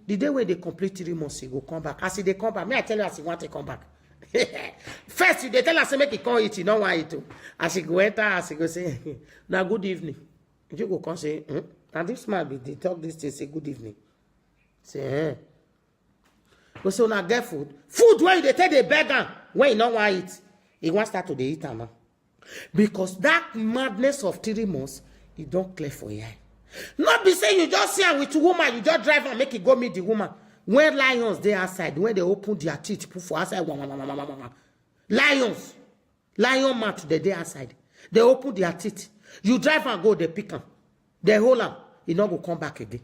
The day when they complete 3 months, he go come back. As they come back, may I tell you as he want to come back. First, they tell us to make it come eat, he don't want it to. As he go enter, as he go say, now good evening. You go come say, and this man be they talk this thing, say good evening. Say, Go say, now get food. Food where they tell the beggar when he don't want it. He wants start to the eat now. Because that madness of 3 months, he don't clear for you. Not be saying you just see her with woman, you just drive and make it go meet the woman. When lions they outside, when they open their teeth, put for outside, lions, lion mat they day outside. They open their teeth. You drive and go, they pick them. They hold them. You not go come back again.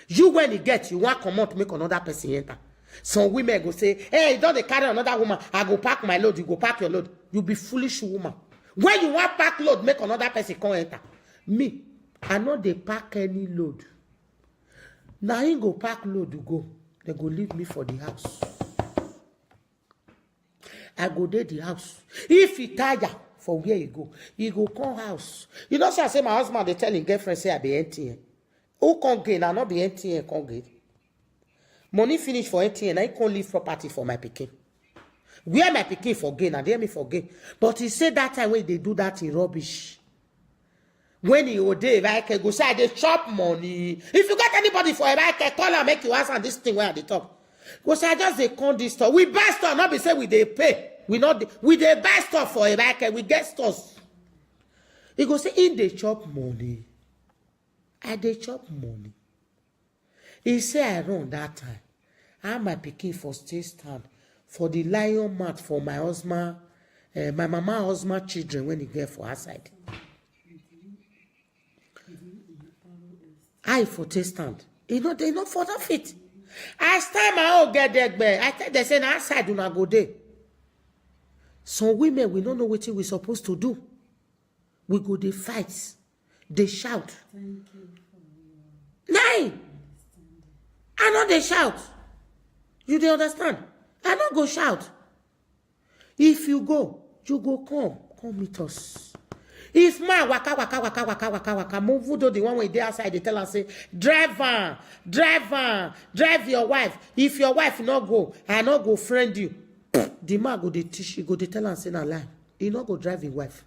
You when you get, you want come out to make another person enter. Some women go say, hey, don't they carry another woman? I go pack my load, you go pack your load. You be foolish woman. When you want pack load, make another person come enter. Me, I know they pack any load. Now he go pack load, you go. They go leave me for the house. I go there the house. If he tired for where he go come house. You know, so I say my husband, they tell him girlfriend, say I be empty. Who can't gain? I not be empty and can't gain. Money finish for empty and I can't leave property for my pikin. Where my pikin for gain, and they me for gain. But he said that time when they do that in rubbish. When he would day, I can go say they chop money. If you got anybody for a I can call and make you answer this thing where at the top. Go say I just they come this store. We buy stuff, not be say we they pay. We they buy stuff for a I we get stores. He go say in they chop money. I they chop money. He say I run that time. I my pikin for stay stand for the lion mat for my husband, my mama husband children when he get for outside. I for taste stand. They not for that fit. As time I all get there, I tell they say outside do not go there. Some women we don't know what we supposed to do. We go they fight, they shout. Nine. I know they shout. You they understand? I don't go shout. If you go come meet us. If man waka, move do the one way they outside, they tell us say, drive your wife. If your wife not go, I not go friend you. The man go they teach you, go they tell us say na lie. He not go drive his wife.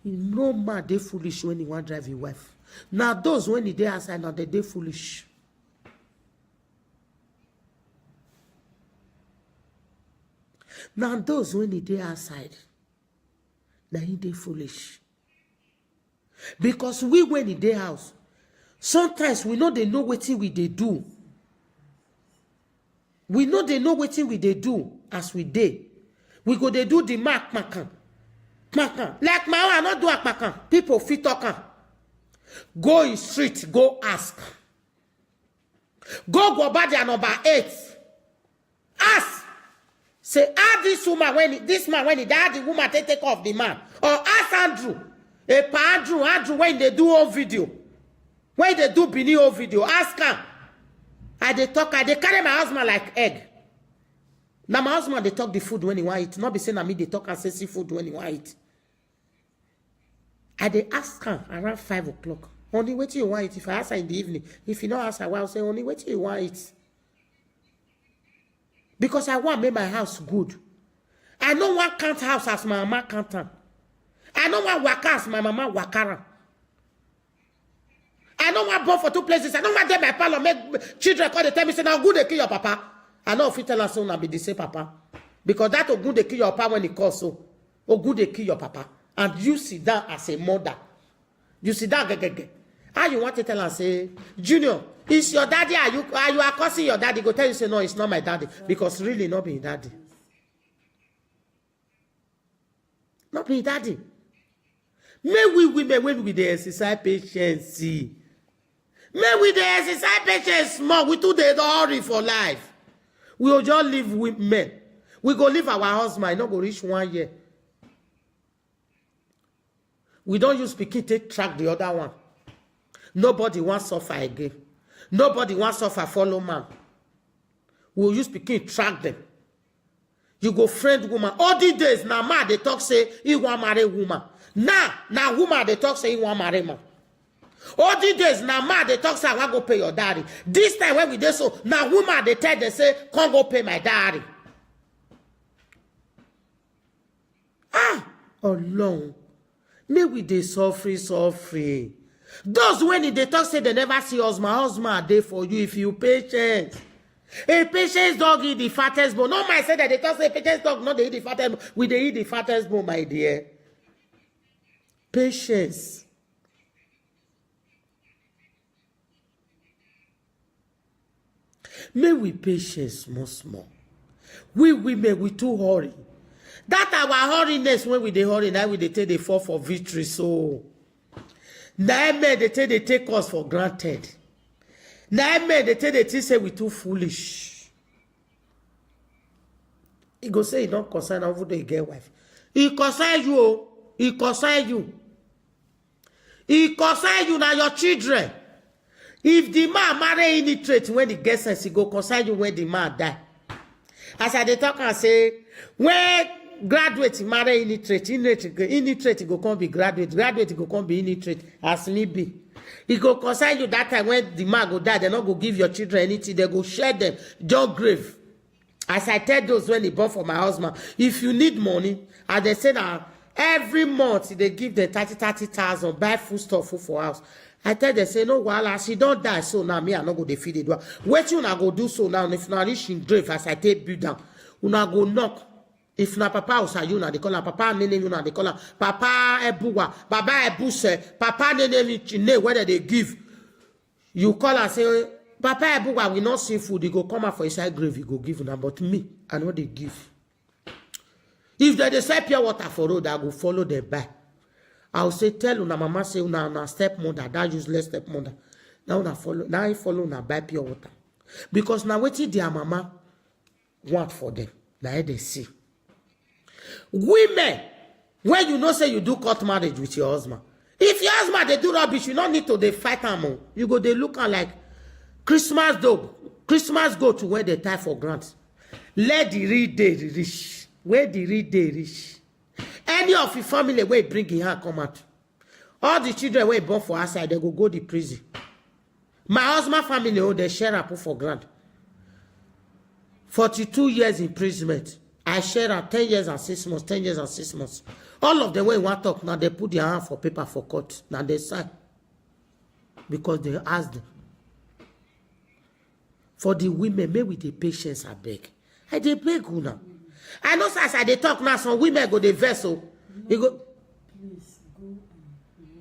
No man they foolish when he want drive his wife. Now those when he they outside now they foolish. Now those when he they outside. Now he they foolish. Because we when in their house, sometimes we know they know what we they do. We know they know what we they do. as we dey. We go dey do the mark makan. Makan. Like my own, I not do akmakan. People fit talk am. Go in street, go ask. Go Obadia number 8. Ask. Say, ask this woman when he died, the woman take off the man. Or ask Andrew. Andrew, when they do all video. When they do Bini all video, ask her. I dey carry my husband like egg. Now my husband, they talk the food when he want eat. Not be saying me, they talk and say seafood when he want eat. I dey ask her around 5 o'clock. Only wait till you want it. If I ask her in the evening, if you don't ask her, I'll say only wait till you want it. Because I want to make my house good. I don't want count house as my mama count am. I don't want waka as my mama wakara. I don't want born for 2 places. I don't want them my parlor make children call they tell me say now good they kill your papa. I know if you tell us so now be the same papa. Because that will good they kill your papa when he calls so. Oh good they kill your papa. And you sit down as a mother. You sit down, how you want to tell us, say, Junior, is your daddy? Are you accusing your daddy? Go tell you, say, no, it's not my daddy. Because really not being daddy. Not being daddy. May we women, when we dey exercise patience, see. May we dey exercise patience more. We too dey hurry for life. We will just live with men. We go leave our husband, not go reach 1 year. We don't use pikin take track the other one. Nobody wants suffer again. Nobody wants suffer follow man. We'll use pikin track them. You go friend woman. All these days, now man they talk say he want marry woman. Now woman they talk say he want marry man. All these days, now man they talk say I want go pay your daddy. This time when we do so, now woman they tell they say can't go pay my daddy. Alone. May we dey suffering. Those when they talk say they never see us, my husband are there for you if you patient. A patience dog eat the fattest bone. No, my say that they talk say patience dog not they eat the fattest bone. We they eat the fattest bone, my dear. Patience. May we patience small. We women we too hurry. That our hurriness when we dey hurry, now we dey take the fall for victory. So now men they take us for granted. Now men they say we too foolish. He go say he don't concern over the get wife. He concern you. He concern you. He concern you now your children. If the man marry illiterate when he gets sense, he go concern you when the man die. As I dey talk and say when graduate marry illiterate go come be graduate go come be illiterate as me be. He go concern you that time when the man go die, they not go give your children anything, they go share them your grave. As I tell those when he born for my husband, if you need money, and they say that every month they give them 30,000 buy food stuff for house. I tell them say no wahala, she don't die so now me I not go dey feed it. Wait you una go do so now if na reach in grave as I take build down, una go knock. If na papa Osayuna, they call her papa nene yuna, they call her papa Ebuwa, baba Ebuse, papa nene whether they give. You call her say, papa Ebuwa, we not see food, he go come out for inside grave, he go give them, but me, I know they give. If they say pure water for road, I go follow them back. I'll say, tell una mama say una stepmother, that useless stepmother. Now una follow, now I follow una buy pure water. Because now what their mama want for them, now they see. Women, when you know say you do court marriage with your husband, if your husband they do rubbish, you don't need to they fight them. You go they look like Christmas dog, Christmas go to where they tie for grants. Let the real day reach. Where the real day reach. Any of your family where bring in her come out. All the children where born for outside, they go the prison. My husband family, oh, they share up for grant. 42 years imprisonment. I share her 10 years and 6 months, 10 years and 6 months. All of them when want to talk, now they put their hand for paper for court. Now they sign. Because they ask them. For the women, maybe with the patience I beg. I dey beg you now. I know as I dey talk now, some women go the vessel. You go. Please go and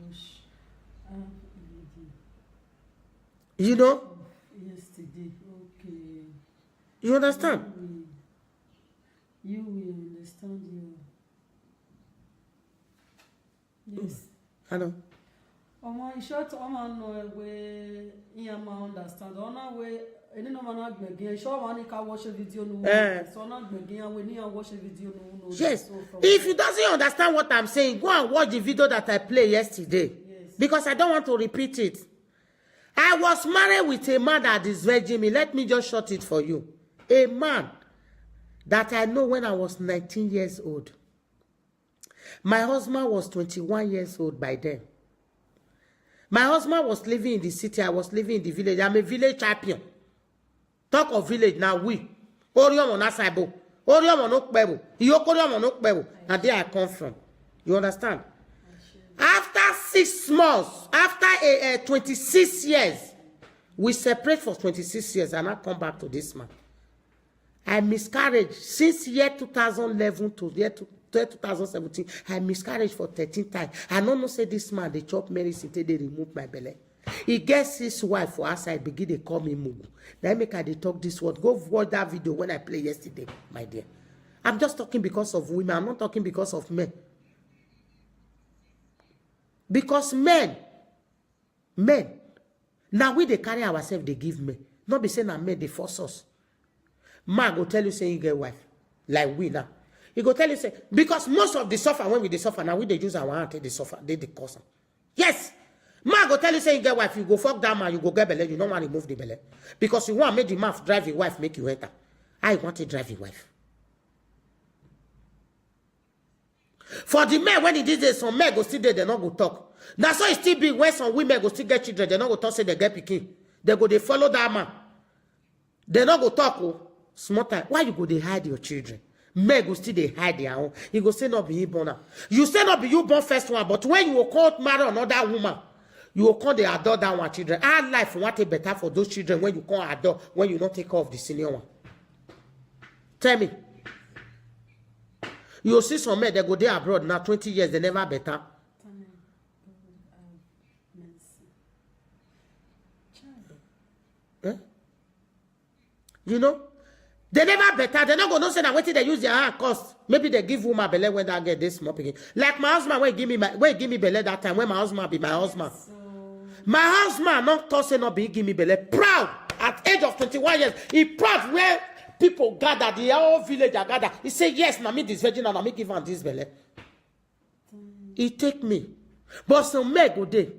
wash. You know? Yesterday, okay. You understand? You will understand you. Yes. Hello. In short, no way Iyama understand. Way any no man again. Sure one can watch a video no. So not again when you watch a video no. Yes. If you doesn't understand what I'm saying, go and watch the video that I played yesterday. Yes. Because I don't want to repeat it. I was married with a man that is virgin me. Let me just short it for you. A man that I know when I was 19 years old. My husband was 21 years old by then. My husband was living in the city. I was living in the village. I'm a village champion. Talk of village now. We. Oriom on Asaibo. Oriom on Okbebo. Iyokoriom on Okbebo. And there I come from. You understand? After 6 months, after 26 years, we separate for 26 years and I come back to this man. I miscarried since year 2011 to year 2017. I miscarried for 13 times. I don't know say this man, they chop medicine till they remove my belly. He gets his wife for outside, begin they call me Mugu. Then make I they talk this word. Go watch that video when I play yesterday, my dear. I'm just talking because of women. I'm not talking because of men. Because men, now we they carry ourselves, they give men. Not be saying men, they force us. Man go tell you say you get wife. Like we now. He go tell you say, because most of the suffer, when we they suffer, now we they use our hand till they suffer, they cause them. Yes. Man go tell you say you get wife, you go fuck that man, you go get belly, you don't want to remove the belly. Because you want make the man drive your wife, make you enter. I want to drive your wife. For the men, when it is there, some men go still there, they not go talk. Now so it still be when some women go still get children, they not go talk, say they get pikin. They go, they follow that man. They not go talk, oh, small time. Why you go, they hide your children? Men go still they hide their own. You go say not be you born now. You say not be you born first one, but when you will come marry another woman, you will come they adore that one children. Our life want it better for those children when you come adore, when you not take care of the senior one. Tell me. You see some men, they go there abroad now, 20 years, they never better. Eh? You know? They never better. They not going to say that waiting they use their hand cost. Maybe they give woman belly when they get this small picking. Like my husband, when he give me belly that time, when my husband be my husband. My husband not tossing not be give me belly. Proud. At age of 21 years, he proud where people gather, the whole village are gather. He say, yes, now me this virgin and I me give him this belly. He take me. But some men go there.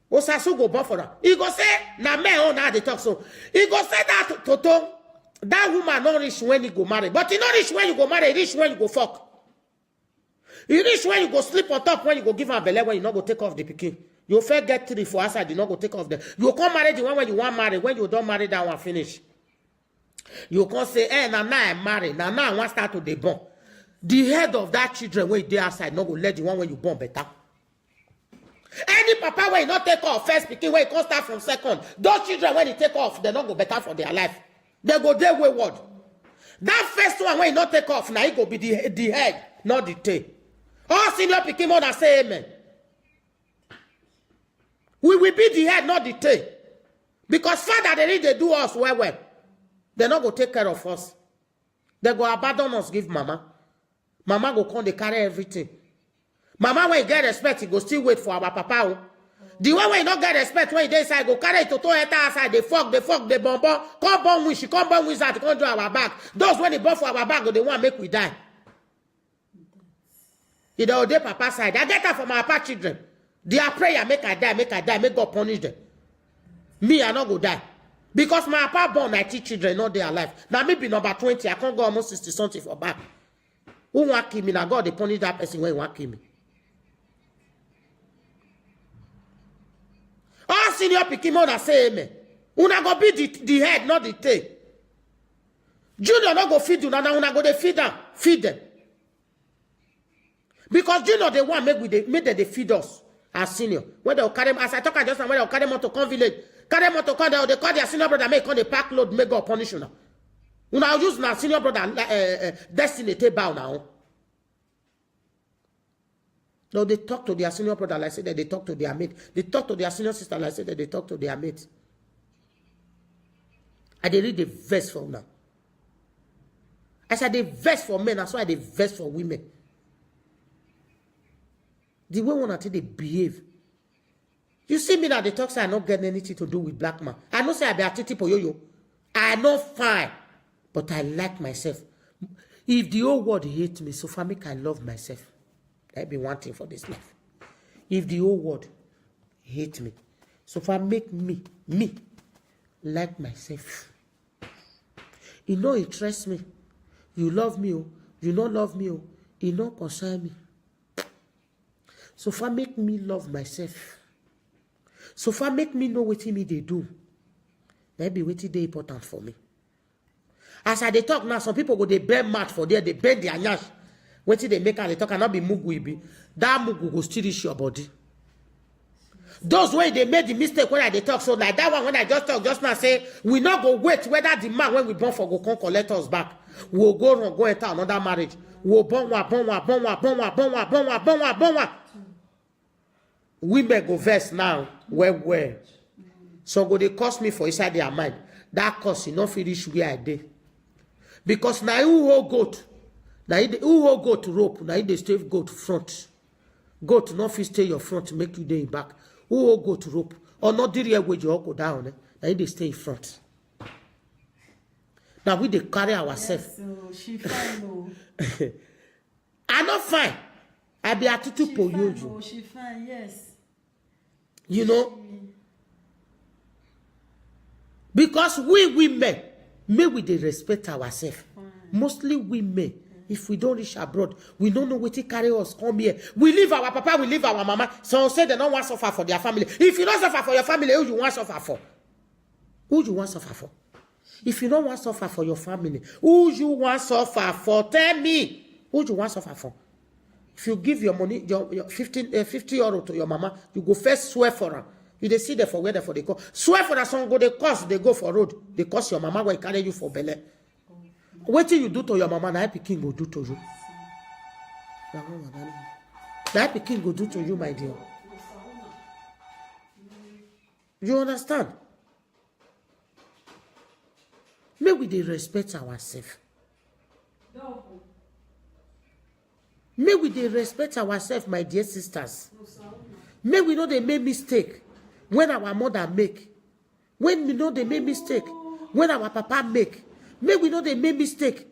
Osasu go born for that. He go say, na men on how they talk so. He go say that Toto, that woman not rich when you go marry. But he not rich when you go marry, rich when you go fuck. He rich when you go sleep on top, when you go give her belly, when you not go take off the pikin. You fair get 3 for outside, you not go take off them. You come marry the one when you want marry. When you don't marry, that one finish. You can say, now I'm married. Now I want start to the born. The head of that children when they outside, not go let the one when you born better. Any papa when you not take off first pikin, when you can't start from second, those children when you take off, they not go better for their life. They go there wayward. That first one when you not take off, now it go be the head, not the tail. All senior pikin more than say amen. We will be the head, not the tail. Because father, they need to do us well. They not go take care of us. They go abandon us, give mama. Mama go come, they carry everything. Mama, when you get respect, he go still wait for our papa. The one when you not get respect, when you dey inside, go carry it to enter outside, they fuck, they bomb. Come born with, she come born with that, come do our back. Those when they born for our back, they want make we die. You know, they papa side. I get that from my papa children. Their prayer, make I die, make God punish them. Me, I not go die. Because my papa born 90 children, not their life. Now me be number 20, I can't go almost 60 something for back. Who want kill me? Now God, they punish that person when he want kill me. All senior pikin more say amen. Una go be the head, not the tail. Junior not go feed you, now una go they feed them. Feed them. Because Junior they want make them they feed us as senior. When they carry as I talk just now, when they carry them to come village, carry them to come they call their senior brother, make come the pack load, make God punish you now. Una use now senior brother destiny take bow now. No, they talk to their senior brother like I said that they talk to their mate. They talk to their senior sister like I said that they talk to their mate. And they read the verse from now. As I dey vex for men, that's why I dey vex for women. The way one until they behave. You see me that the talk say I not get anything to do with black man. I know say I be atiti poyoyo. I know fine, but I like myself. If the whole world hate me, so far make I love myself. That be one thing for this life. If the whole world hate me, so far make me like myself. You know it interest me. You love me, oh. You not love me, oh. You not concern me. So far make me love myself. So far make me know what me they do. That be what they important for me. As I they talk now, some people go they bend mad for there, they bend their nyash. What they make and they talk cannot be mugu be. That mugu go still reach your body. Those way they made the mistake when they talk so like that one when I just talk just now say we not go wait whether the man when we born for go come collect us back. We'll go wrong, go enter another marriage. We'll born one. Women go verse now. Where? So go they cost me for inside their mind. That cost you not finish where I did. Because now who hold goat? Now who hold goat rope? Now they stay goat front. Goat not fit stay your front make you day back. Who hold goat rope? Or not the real way you all go down. Now they stay in front. Now we they carry ourselves. Yes, so she fine, no. I not fine. I be attitude for you. She fine, yes. You know? Because we women, may we they respect ourselves. Mostly women. If we don't reach abroad, we don't know what to carry us come here. We leave our papa, we leave our mama. Some say they don't want to suffer for their family. If you don't suffer for your family, who you want to suffer for? Who you want to suffer for? If you don't want to suffer for your family, who you want to suffer for? Tell me. Who you want to suffer for? If you give your money, your 50 euro to your mama, you go first swear for her. You they see there for where they go. Swear for that song go they cost, they go for road. They cost your mama when carry you for belly. What do you do to your mama? Now Peking go do to you. Now Peking go do to you, my dear. You understand? May we they respect ourselves. May we they respect ourselves, my dear sisters. May we know they make mistake when our mother make. When we know they make mistake when our papa make. May we know they make mistake.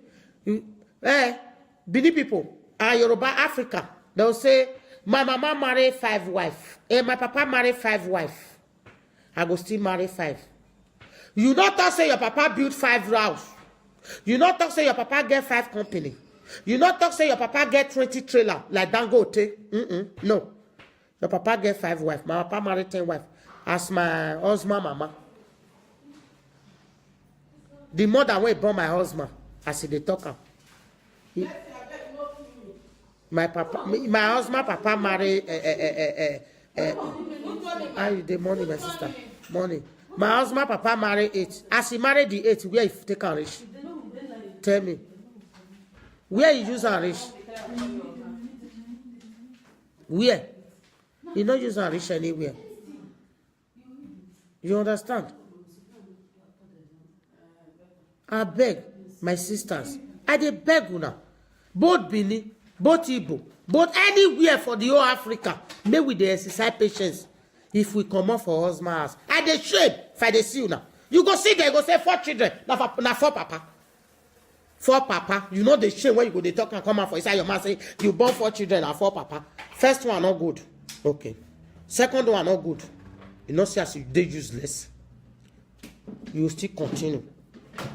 Bini people, Yoruba, Africa, they'll say, my mama married 5 wives. My papa married 5 wives. I go still marry 5. You not talk say your papa built 5 houses. You not talk say your papa get 5 company. You not talk say your papa get 20 trailer like Dangote. No. Your papa get 5 wives. My papa married 10 wives. As my husband mama. The mother wey born my husband, as they talk am. My husband papa marry the money, my sister. Money. My husband papa marry 8. As he married the 8, where he take am reach? Tell me. Where he use am reach? Where? He not use am reach anywhere. You understand? I beg, my sisters. I dey beg una. Both Benin, both Igbo, both anywhere for the whole Africa. May we dey exercise patience. If we come out for husband house, I dey shame if I dey see una. You go see there, go say 4 children. Na 4 papa. 4 papa. You know the shame when you go dey talk and come out for inside your mouth say you born 4 children and 4 papa. First one not good. Okay. Second one not good. You know see as you dey useless. You will still continue.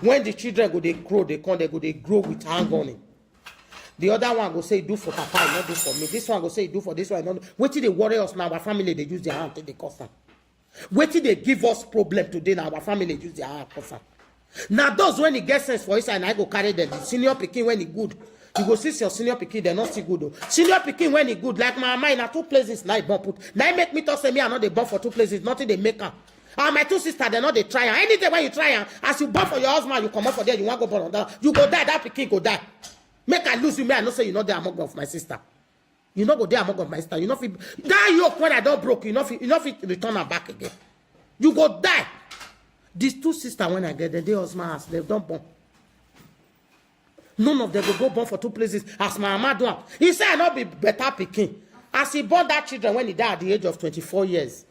When the children go they grow, they grow with hang on it. The other one go say do for papa, not do for me. This one go say do for this one, not do. Wait till they worry us now. Our family they use their hand till they cost them. Wait till they give us problem today now. Our family use their hand cost them. Now those when he gets sense for inside, and I go carry them. The senior picking when he good, you go see your senior picking. They're not still good though. Senior picking when he good, like my mind, 2 places now he born put. Now he make me talk say me I know they born for 2 places. Nothing they make up. My 2 sisters, they know they try. Anything when you try, as you born for your husband, you come up for there, you want to go born on that. You go die, that pikin go die. Make I lose you, may I not say you know there among of my sister. You know go there among of my sister. You know that yoke when I don't broke, you know return her back again. You go die. These 2 sisters when I get there, they husband house, they don't born. None of them go born for 2 places as my mama do am. He say I not be better pikin. As he born that children when he died at the age of 24 years.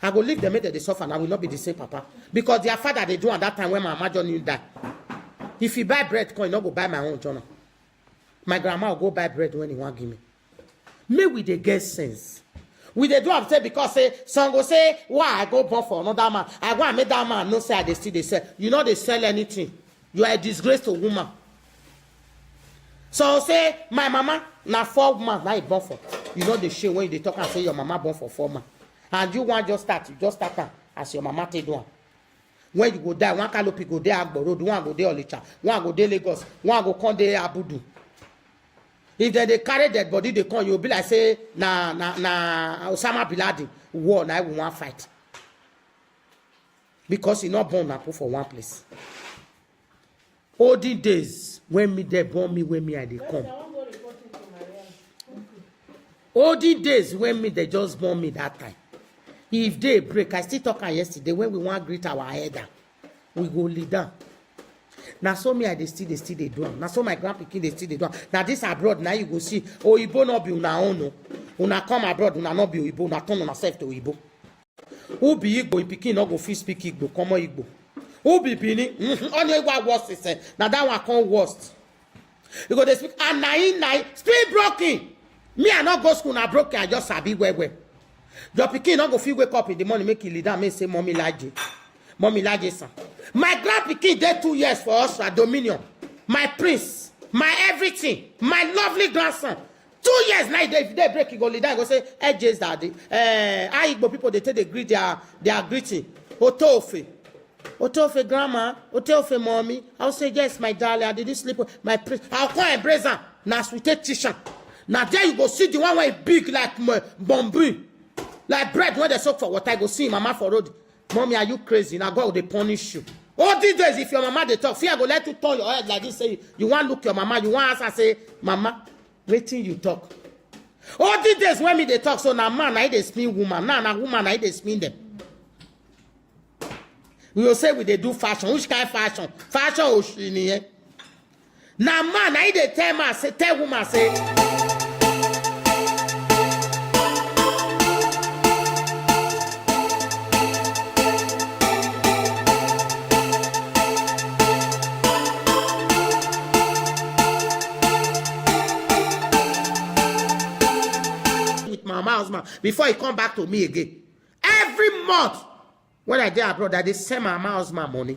I go leave them make they suffer and I will not be the same papa. Because their father they do at that time when my mama Johnny die. If he buy bread, coin, not go buy my own John. My grandma will go buy bread when he want give me. May we they get sense. We they do am say because say some go say why I go born for another man. I go and make that man no say they still they sell. You know they sell anything. You are a disgrace to woman. So say my mama na 4 months now he born for. You know the shame when they talk and say your mama born for 4 months. And you want just start, you just start as your mama take do. When you go there, one Kalopi go there Agbo Road, one go there Olicha, one go there Lagos, one go come there Abudu. If they carry that body, they come, you'll be like say na Osama bin Laden war, now we want fight. Because he not born na put for one place. All the days when me they born me, when me I they come. All the days when me they just born me that time. If they break, I still talking yesterday when we want to greet our header, we go lead down. Now so me I they still they do. Now so my grandpikin they still they do. Now this abroad now you go see Oyibo not be una own no. Una come abroad una not be Oyibo, una turn una self to Oyibo. Who be Igbo pikin not go fit speak Igbo, come on Igbo. Who be Bini? Only what worst is said. Now that one come worst. You go they speak and nine speak broken. Me I not go school na broken I just sabi where. Your pikin not go feel wake up in the morning, make you lead down, make say mommy laje. Mommy laje son. My grand pikin dey 2 years for us at Dominion. My prince, my everything, my lovely grandson. 2 years now if they break, you go lead down, go say, JS daddy. How Igbo people they take the greet their greeting. Otofe grandma, Otofe mommy. I'll say yes, my darling. I didn't sleep with my prince. I'll call embrace her. Now sweet teacher. Now there you go see the one way big like bamboo. Like bread when they soak for water, I go see mama for road. Mommy, are you crazy? Now God they punish you. All these days, if your mama they talk, see, I go let you turn your head like this. Say you want look your mama, you want answer say, Mama, waiting you talk. All these days when me they talk, so now man I they spin woman, now woman I they spin them. We will say we they do fashion. Which kind of fashion? Fashion oshini. Now man I they tell man say tell woman say. Before he come back to me again. Every month, when I dey abroad, I dey send my husband money.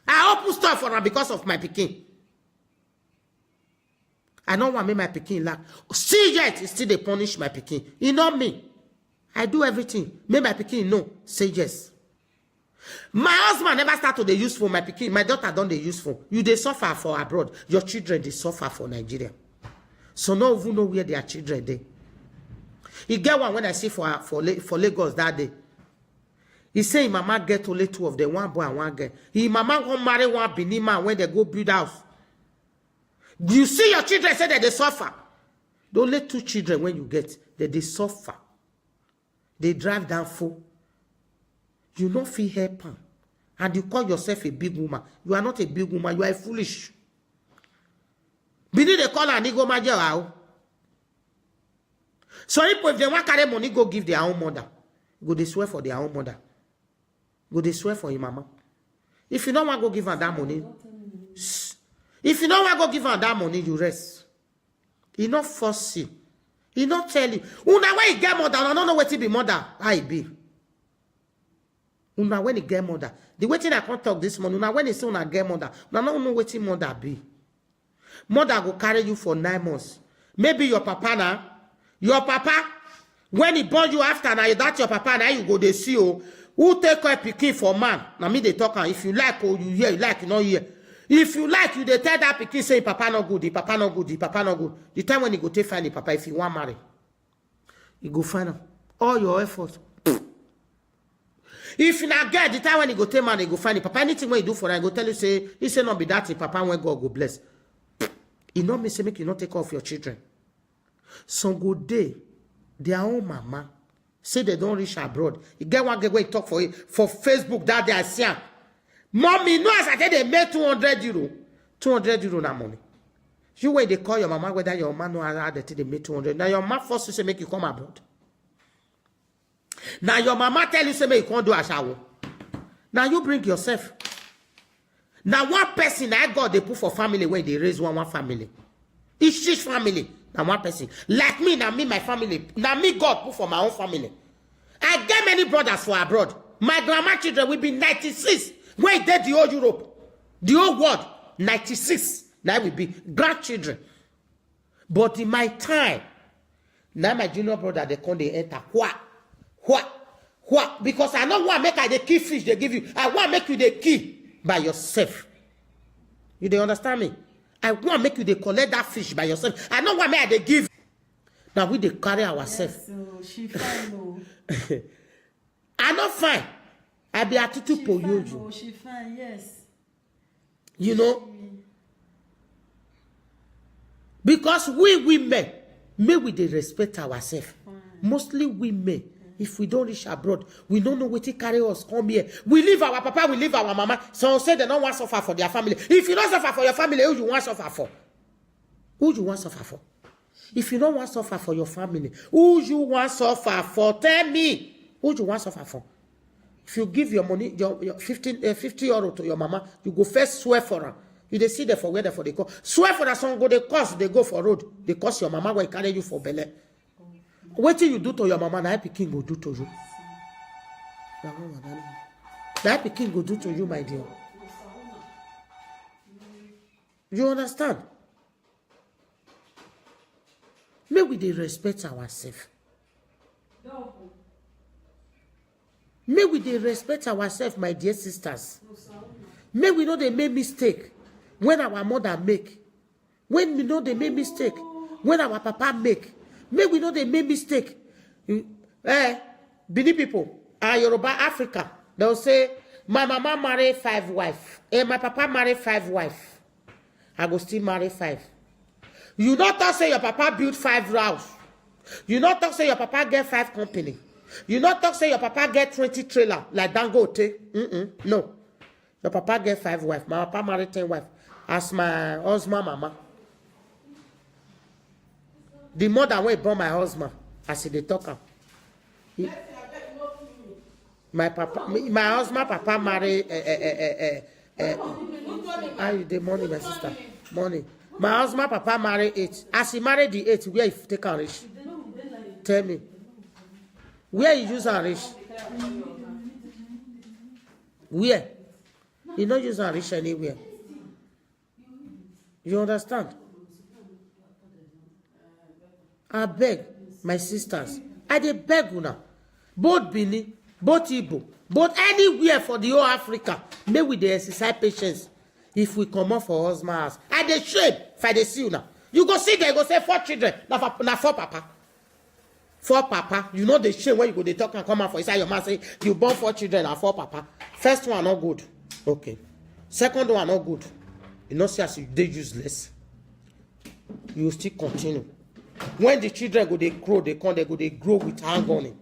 I open stuff for her because of my pikin. I don't want me my pikin lack. Still yet, still they punish my pikin. You know me. I do everything. Make my pikin know. Say yes. My husband never start to dey useful. My pikin, my daughter don't dey useful. You they suffer for abroad. Your children they suffer for Nigeria. So no even know where their children they. He get one when I see for Lagos that day. He say mama get only 2 of them, one boy and one girl. He mama go marry one Benin man when they go build house. You see your children say that they suffer. The only 2 children when you get that they suffer. They drive down full. You don't feel help. And you call yourself a big woman. You are not a big woman, you are foolish. Bini they call her Nigo Majao. So if they want carry money, go give their own mother. Go they swear for their own mother. Go they swear for your mama. If you don't want to go give her that money, if you don't want to go give her that money, you rest. He not force you. He not tell you. Una when you get mother, I don't know what to be mother. I be. Una when you get mother. The way I can't talk this morning. Una when you say una get mother, I don't know what mother be. Mother go carry you for 9 months. Maybe your papa now. Your papa, when he born you after now, that's your papa now you go they see you. Who take a pikin for man? Now me they talk if you like or you hear, you like, you know hear. If you like, you they tell that pikin say papa not good, the papa not good, the papa not good. The time when you go take find the papa, if you want marry, you go find him. All your efforts. If you not get the time when you go take man, you go find the papa. Anything when you do for him, go tell you say, he say not be that the papa when God go bless. You know me say make you not take care of your children. Some good day, their own mama say they don't reach abroad. You get one girl where you talk for Facebook that day I see her. Mommy, no, as I tell they make 200 euro. 200 euro na money. You wait, they call your mama whether your man know how they make 200. Now your mama force you say make you come abroad. Now your mama tell you say make you can't do a shower. Now you bring yourself. Now one person I got they put for family where they raise one family. Each family. Now one person. Like me, now me, my family. Now me, God put for my own family. I get many brothers for abroad. My grandma children will be 96. Where they the whole Europe. The whole world. 96. Now will be grandchildren. But in my time, now my junior brother, they come, they enter. What? Because I don't want to make the key fish they give you. I want to make you the key by yourself. You don't understand me? I want to make you the collect that fish by yourself. I don't want to make they give. Now we they carry ourselves. Yes, so she fine, no. I not fine. I be attitude for you. Oh, she fine, yes. You know? Because we women, may we they respect ourselves. Mostly women. If we don't reach abroad, we don't know what to carry us come here. We leave our papa, we leave our mama. Some say they don't want to suffer for their family. If you don't suffer for your family, who you want to suffer for? Who you want to suffer for? If you don't want to suffer for your family, who you want to suffer for? Tell me. Who you want to suffer for? If you give your money, your 50 euro to your mama, you go first swear for her. You they see there for where they for they go. Swear for that song go they cost, they go for road. They cost your mama will carry you for belly. What you do to your mama, na King will do to you. Na King will do to you, my dear. You understand? May we dey respect ourselves. May we dey respect ourselves, my dear sisters. May we know they make mistake when our mother make. When we know they make mistake when our papa make. May we know they make mistake. Benin people, Yoruba, Africa, they'll say, my mama married 5 wives. My papa married 5 wives. I go still marry 5. You not talk say your papa built 5 houses. You not talk say your papa get 5 company. You not talk say your papa get 20 trailer like Dangote. No. Your papa get 5 wives. My papa married 10 wives. As my husband mama. The mother wey born my husband, as they talk am. My husband papa marry how you dey money, my sister? Money. My husband papa marry 8. As he married the 8, where he take am reach? Tell me. Where he use am reach? Where? He no use am reach anywhere. You understand? I beg, my sisters. I dey beg una. Both Benin, both Igbo, both anywhere for the whole Africa. May we dey exercise patience. If we come out for husband house, I dey shame if I dey see una. You go see there, you go say 4 children. Na 4 papa. 4 papa. You know the shame when you go dey talk and come out for inside your mouth say you born 4 children and 4 papa. First one not good. Okay. Second one not good. You know, see as you dey useless. You still continue. When the children go they grow, they go they grow with hang on it.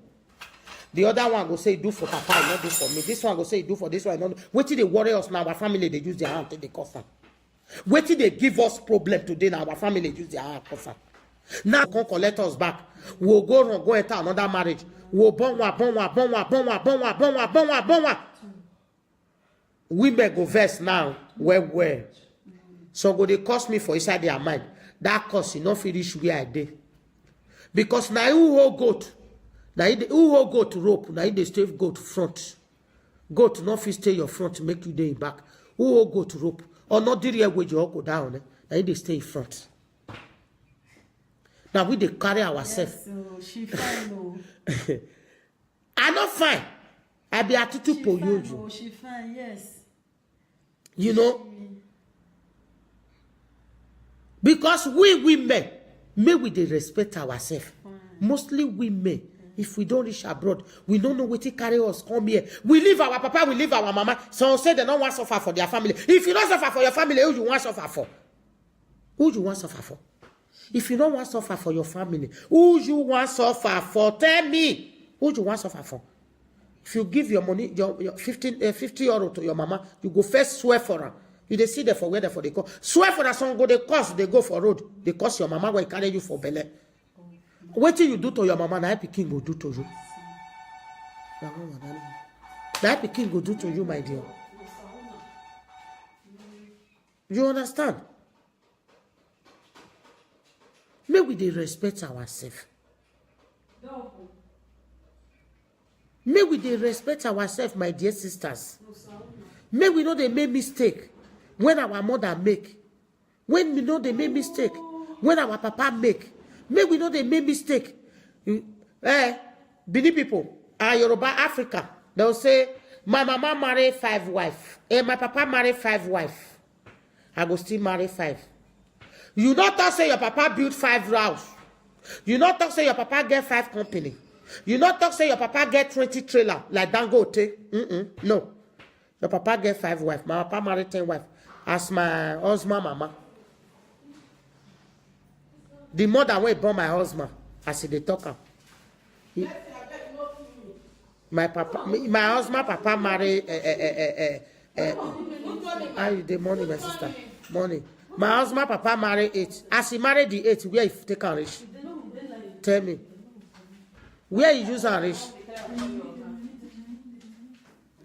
The other one go say do for papa, not do for me. This one go say do for this one, not. Wait till they worry us now. Our family they use their hand till they cost them. Wait till they give us problem today now. Our family use their hand cost them. Now come collect us back. We'll go enter another marriage. We'll born one. Women go verse now. Where? So go they cost me for inside their mind. That cost you not finish where I did. Because now who hold goat? Now who hold goat rope? Now they stay goat front. Goat not fit stay your front to make you day back. Who hold goat rope? Or not did you wage you go down? Now they stay in front. Now we they carry ourselves. Yes, so she fine, no. I not fine. I be attitude for you. Oh, she fine, yes. You know. Because we women, may we dey respect ourselves. Mostly women, if we don't reach abroad, we don't know what to carry us come here. We leave our papa, we leave our mama. Some say they don't want to suffer for their family. If you don't suffer for your family, who you want to suffer for? Who you want to suffer for? If you don't want to suffer for your family, who you want to suffer for? Tell me. Who you want to suffer for? If you give your money, your 50 euro to your mama, you go first swear for her. You dey see there for where they for they call. Swear for that song go they cost, they go for road. They cost your mama when carry you for belle. What you do to your mama, na Pikin go do to you. Na Pikin go do to you, my dear. You understand? May we dey respect ourselves. May we dey respect ourselves, my dear sisters. May we know they make mistake when our mother make. When we know they make mistake when our papa make. May we know they make mistake. Benin people, Yoruba, Africa, they'll say, my mama married 5 wives. My papa married 5 wives. I go still marry 5. You not talk say your papa built 5 house. You not talk say your papa get 5 company. You not talk say your papa get 20 trailer like Dangote. No. Your papa get 5 wives. My papa married 10 wives. As my husband mama. The mother wey born my husband, as they talk am. My husband papa marry how you dey money, my sister? Money. My husband papa marry 8. As he married the 8, where he take am reach? Tell me. Where he use am reach?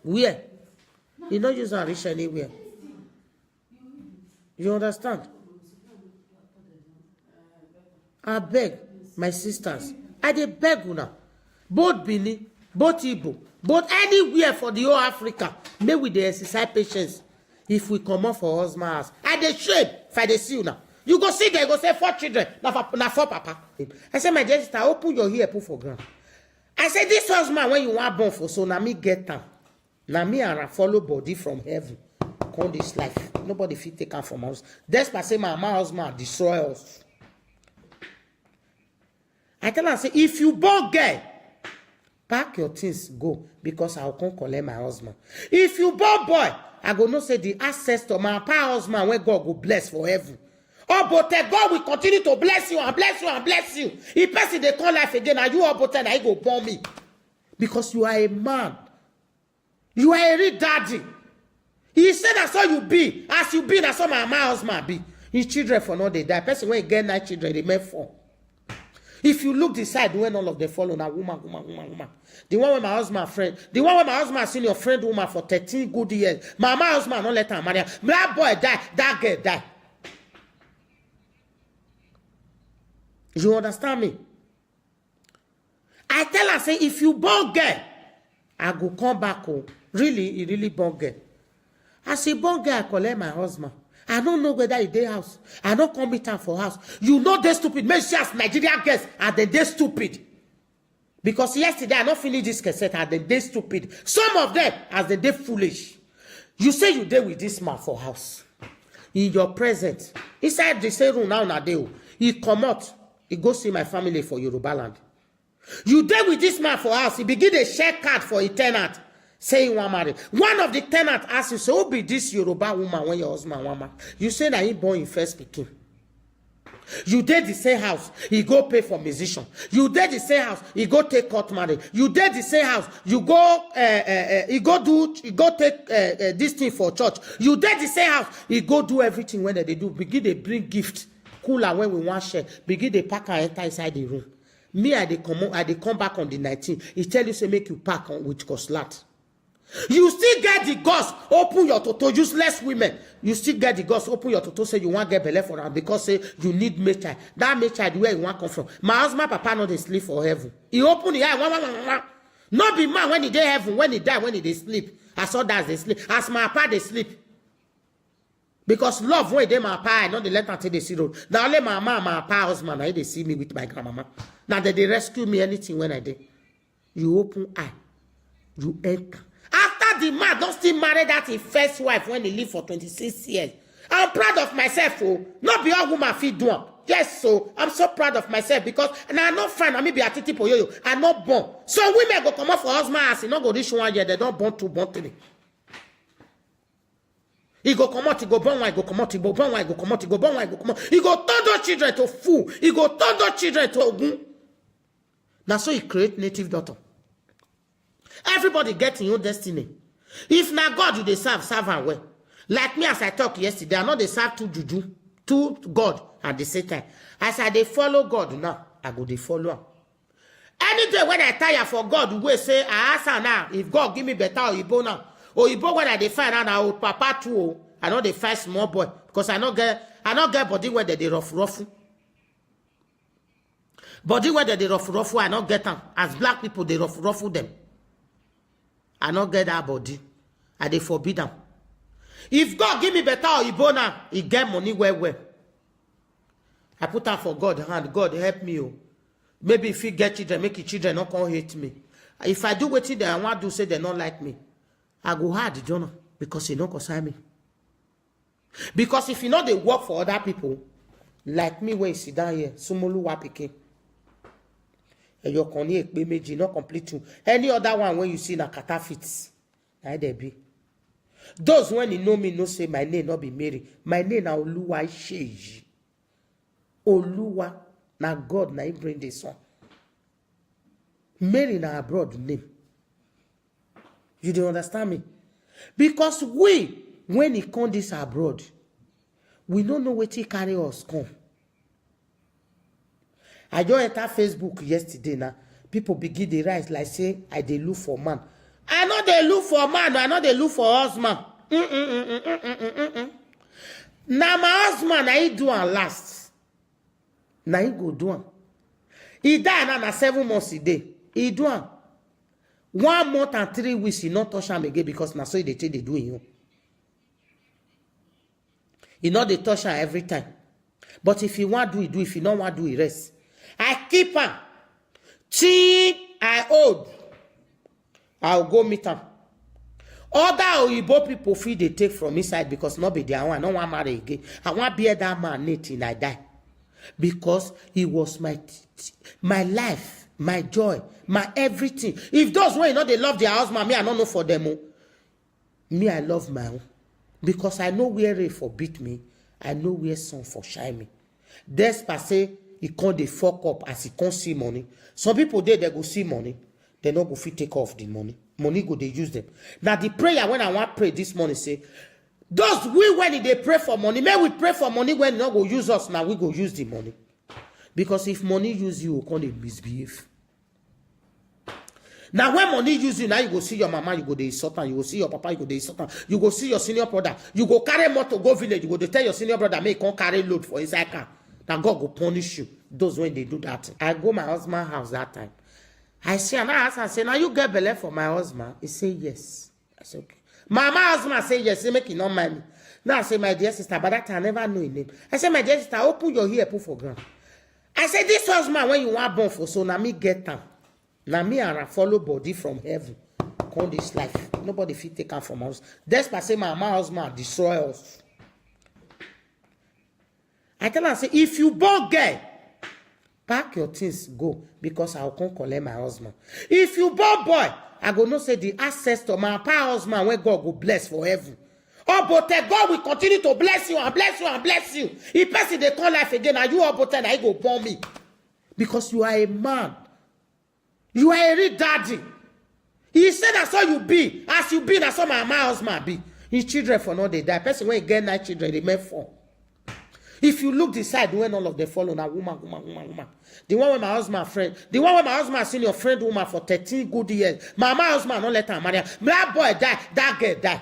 Where? He no use am reach anywhere. You understand? I beg, my sisters. I dey beg una. Both Benin, both Igbo, both anywhere for the whole Africa. May we dey exercise patience. If we come up for husband house, I dey shame if I dey see una. You go see there, you go say 4 children, na 4 papa. I say, my dear sister, open your ear, put for ground. I say, this husband when you want born for, so na me get am. Na me and I follow body from heaven. Come this life. Nobody fit take am from us. Despite say my husband destroy us. I tell her, say, if you born girl, pack your things, go, because I'll come collect my husband. If you born boy, I go know say the access to my husband when God go bless for heaven. Oh, but God will continue to bless you and bless you and bless you. If person they call life again, and you are but I go born me. Because you are a man. You are a real daddy. He said that's all you be. As you be, that's all my husband be. His children for no they die. Person when get 9 children, they make 4. If you look the side when all of them follow, now woman. The one with my husband friend, the one with my husband seen your friend woman for 13 good years. My husband don't let her marry. That boy die, that girl die. You understand me? I tell her, say, if you born girl, I go come back home. Really, he really born girl. As a born girl, I collect my husband. I don't know whether he dey house. I don't come meet am for house. You know they stupid. Make sure as Nigerian girls are they stupid. Because yesterday I not finish this cassette and they stupid. Some of them as they foolish. You say you dey with this man for house. In your presence. Inside the same room now day. He come out. He go see my family for Yoruba land. You dey with this man for house. He begin a share card for a tenant. Say you want marry. One of the tenants asks you, so who be this Yoruba woman when your husband want marry? You say that he born in first pikin. You did the same house, he go pay for musician. You did the same house, he go take court marriage. You did the same house, you go he go take this thing for church. You did the same house, he go do everything when they do. Begin they bring gift, cooler when we want share. Begin they pack and enter inside the room. Me, I they come back on the 19th. He tell you say make you pack on with coslat. You still get the guts, open your toto, useless women. You still get the guts, open your toto, say you want get belle for her because say you need make child. That make child where you want come from. My husband, papa, not they sleep for heaven. He open the eye, not be man when he dey heaven, when he die, when he dey sleep. I saw that they sleep. As my papa they sleep. Because love when they my papa, I know they let until they see road. Now only my mama, my papa husband, I they see me with my grandmama. Now they rescue me anything when I did. You open eye, you enter. After the man don't still marry that his first wife when he lived for 26 years. I'm proud of myself, oh. Not be all woman feed do. Yes, so I'm so proud of myself because and I'm not fine. I mean be a titi for yo. I'm not born. So women go come up for husband as he not go reach 1 year. They don't born 2, born 3. He go come out, he go born one, he go come out, he go born one, he go come out, he go born one, he go come out. He go turn those children to fool. He go turn those children to ogun. Now so he create native daughter. Everybody get your own destiny. If na God you dey serve am well. Like me as I talk yesterday, I know they serve two juju, two God at the same time. As I dey follow God now, I go dey follow am. Any day when I tire for God, we will say, I ask her now, if God give me better Oyibo now. Oyibo when I dey find out now, old papa too, I know they find small boy. Because I not get body where they rough. Body where they rough, I not get them. As black people, they rough them. I not get that body. I dey forbid them. If God give me better Oyibo now, he get money well. I put her for God hand. God help me. Oh. Maybe if he get children, make his children not come hate me. If I do what they want to say they don't like me, I go hard, Jonah, because he don't concern me. Because if you know they work for other people, like me when you sit down here, Sumolu Wapike, and your Connie Meji not complete too. Any other one when you see na kata fits, I there be. Those when you know me no say my name not be Mary. My name na Oluwa Sheji. Oluwa na God na he bring this son. Mary na abroad name. You don't understand me? Because we, when he come this abroad, we don't know what he carry us come. I just enter Facebook yesterday now. People begin the rise like say I dey look for man. I know they look for man. I know they look for husband. Now my husband, I do and last. Now he go do am. He die now na 7 months a day. He do am. 1 month and 3 weeks he not touch am again because na so they take they do him. He not they touch am every time. But if he want do, he do. If he don't want do, he rest. I keep am. Till I old. I'll go meet am. Other Oyibo people feel they take from inside because not be there. I don't want marry again. I want be that man till I die. Because he was my life, my joy, my everything. If those who know they love their husband, me I don't know for them. Oh. Me I love my own. Because I know where Ray for beat me. I know where sun for shine me. Despite say he can't dey fuck up as he can't see money. Some people they go see money. They not go fit take off the money. Money go they use them. Now the prayer when I want pray this morning say, those we when they pray for money, may we pray for money when not go use us, now we go use the money. Because if money use you, can they misbehave? Now when money use you, now you go see your mama, you go dey insult am, you go see your papa, you go dey insult am, you go see your senior brother, you go carry motor go village, you go dey tell your senior brother, make come carry load for inside car. Now God go punish you. Those when they do that. I go my husband's house that time. I see and I ask and say, now you get belay for my husband? He say yes. I say okay. My husband say yes, he make it not mind me. Now I say, my dear sister, but that time I never know his name. I say, my dear sister, open your ear, put for ground. I say, this husband when you want born for, so now me get down. Now me and I follow body from heaven. Come this life. Nobody fit take her from us. That's why I say my husband destroy us. I tell her, say, if you born girl, pack your things, go, because I'll come collect my husband. If you born boy, I go no say the access to my husband where God go bless for heaven. Oh, but God will continue to bless you and bless you and bless you. If person they call life again, and you are but I go born me. Because you are a man. You are a real daddy. He said that's all you be. As you be, that's all my husband be. His children for no they die. Person when get 9 children, they make 4. If you look the side when all of them follow now, woman. The one with my husband friend, the one with my husband seen your friend woman for 13 good years. My husband don't let her marry. That boy die, that girl die.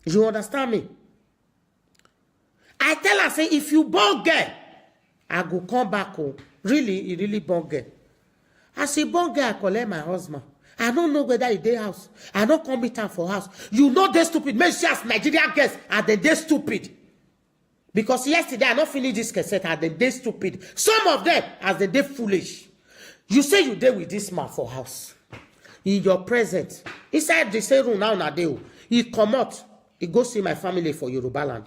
You understand me? I tell her, say, if you born girl, I go come back home. Really, he really born girl. I say, born girl, I collect my husband. I don't know whether he dey house. I don't come meet her for house. You know they stupid. Make sure as Nigerian girls are they stupid. Because yesterday I not finish this cassette are they stupid. Some of them as they foolish. You say you dey with this man for house. In your present. Inside the same room now he come out. He go see my family for Yoruba land.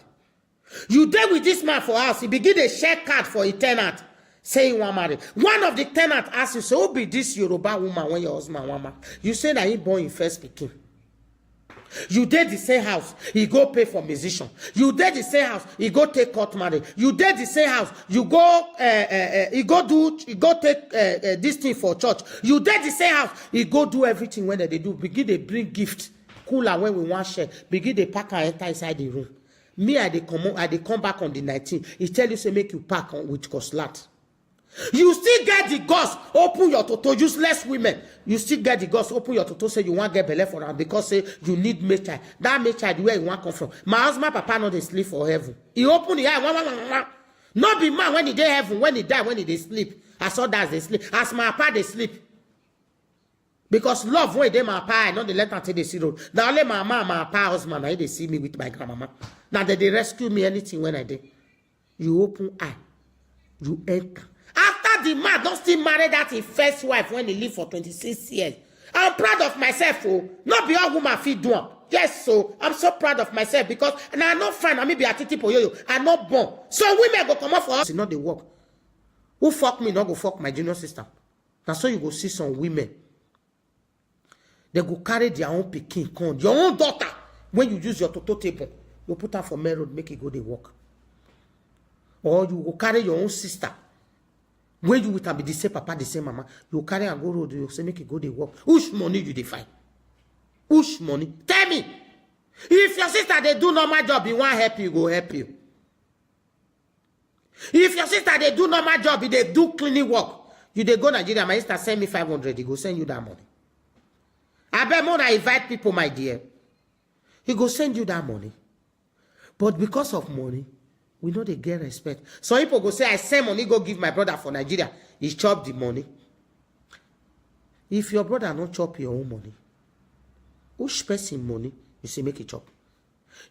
You dey with this man for house. He begin a share card for a tenant. Say you want marry. One of the tenants asks you, so who be this Yoruba woman when your husband want marry? You say that he born in first pikin. You did the same house, he go pay for musician. You did the same house, he go take court marriage. You did the same house, you go he go take this thing for church. You did the same house, he go do everything when they do. Begin they bring gift, cooler when we want share. Begin they pack and enter inside the room. Me, I they come back on the 19th. He tell you say make you pack on with coslat. You still get the guts, open your toto, useless women. You still get the guts, open your toto, say you want get belly for her because say you need make child. That make child where you want come from. My husband, papa, not they sleep for heaven. He open the eye, not be man when he dey heaven, when he die, when he dey sleep. I saw that they sleep. As my papa they sleep. Because love when they my papa, I know they let until they see road. Now only my mama, my papa husband, I they see me with my grandmama. Now they rescue me anything when I did. You open eye, you enter. After the man don't still marry that his first wife when he lived for 26 years. I'm proud of myself, oh. Not be all woman feed do. Yes, so I'm so proud of myself because and I'm not fine. I may be a titi poyoyo. I'm not born. So women go come out for us. It's not the work. Who fuck me, not go fuck my junior sister. That's so you go see some women. They go carry their own pikin con. Your own daughter. When you use your toto table, you put her for main road, make it go they work. Or you go carry your own sister. When you will be the same papa, the same mama, you carry and go road, you say make it go they work. Which money you define? Which money? Tell me. If your sister they do normal job, he want help you, go help you. If your sister they do normal job, they do cleaning work, you they go Nigeria, my sister send me 500, he go send you that money. I bet more I invite people, my dear. He go send you that money. But because of money, we know they get respect. Some people go say, I send money, go give my brother for Nigeria. He chop the money. If your brother not chop your own money, which person money, you say make it chop.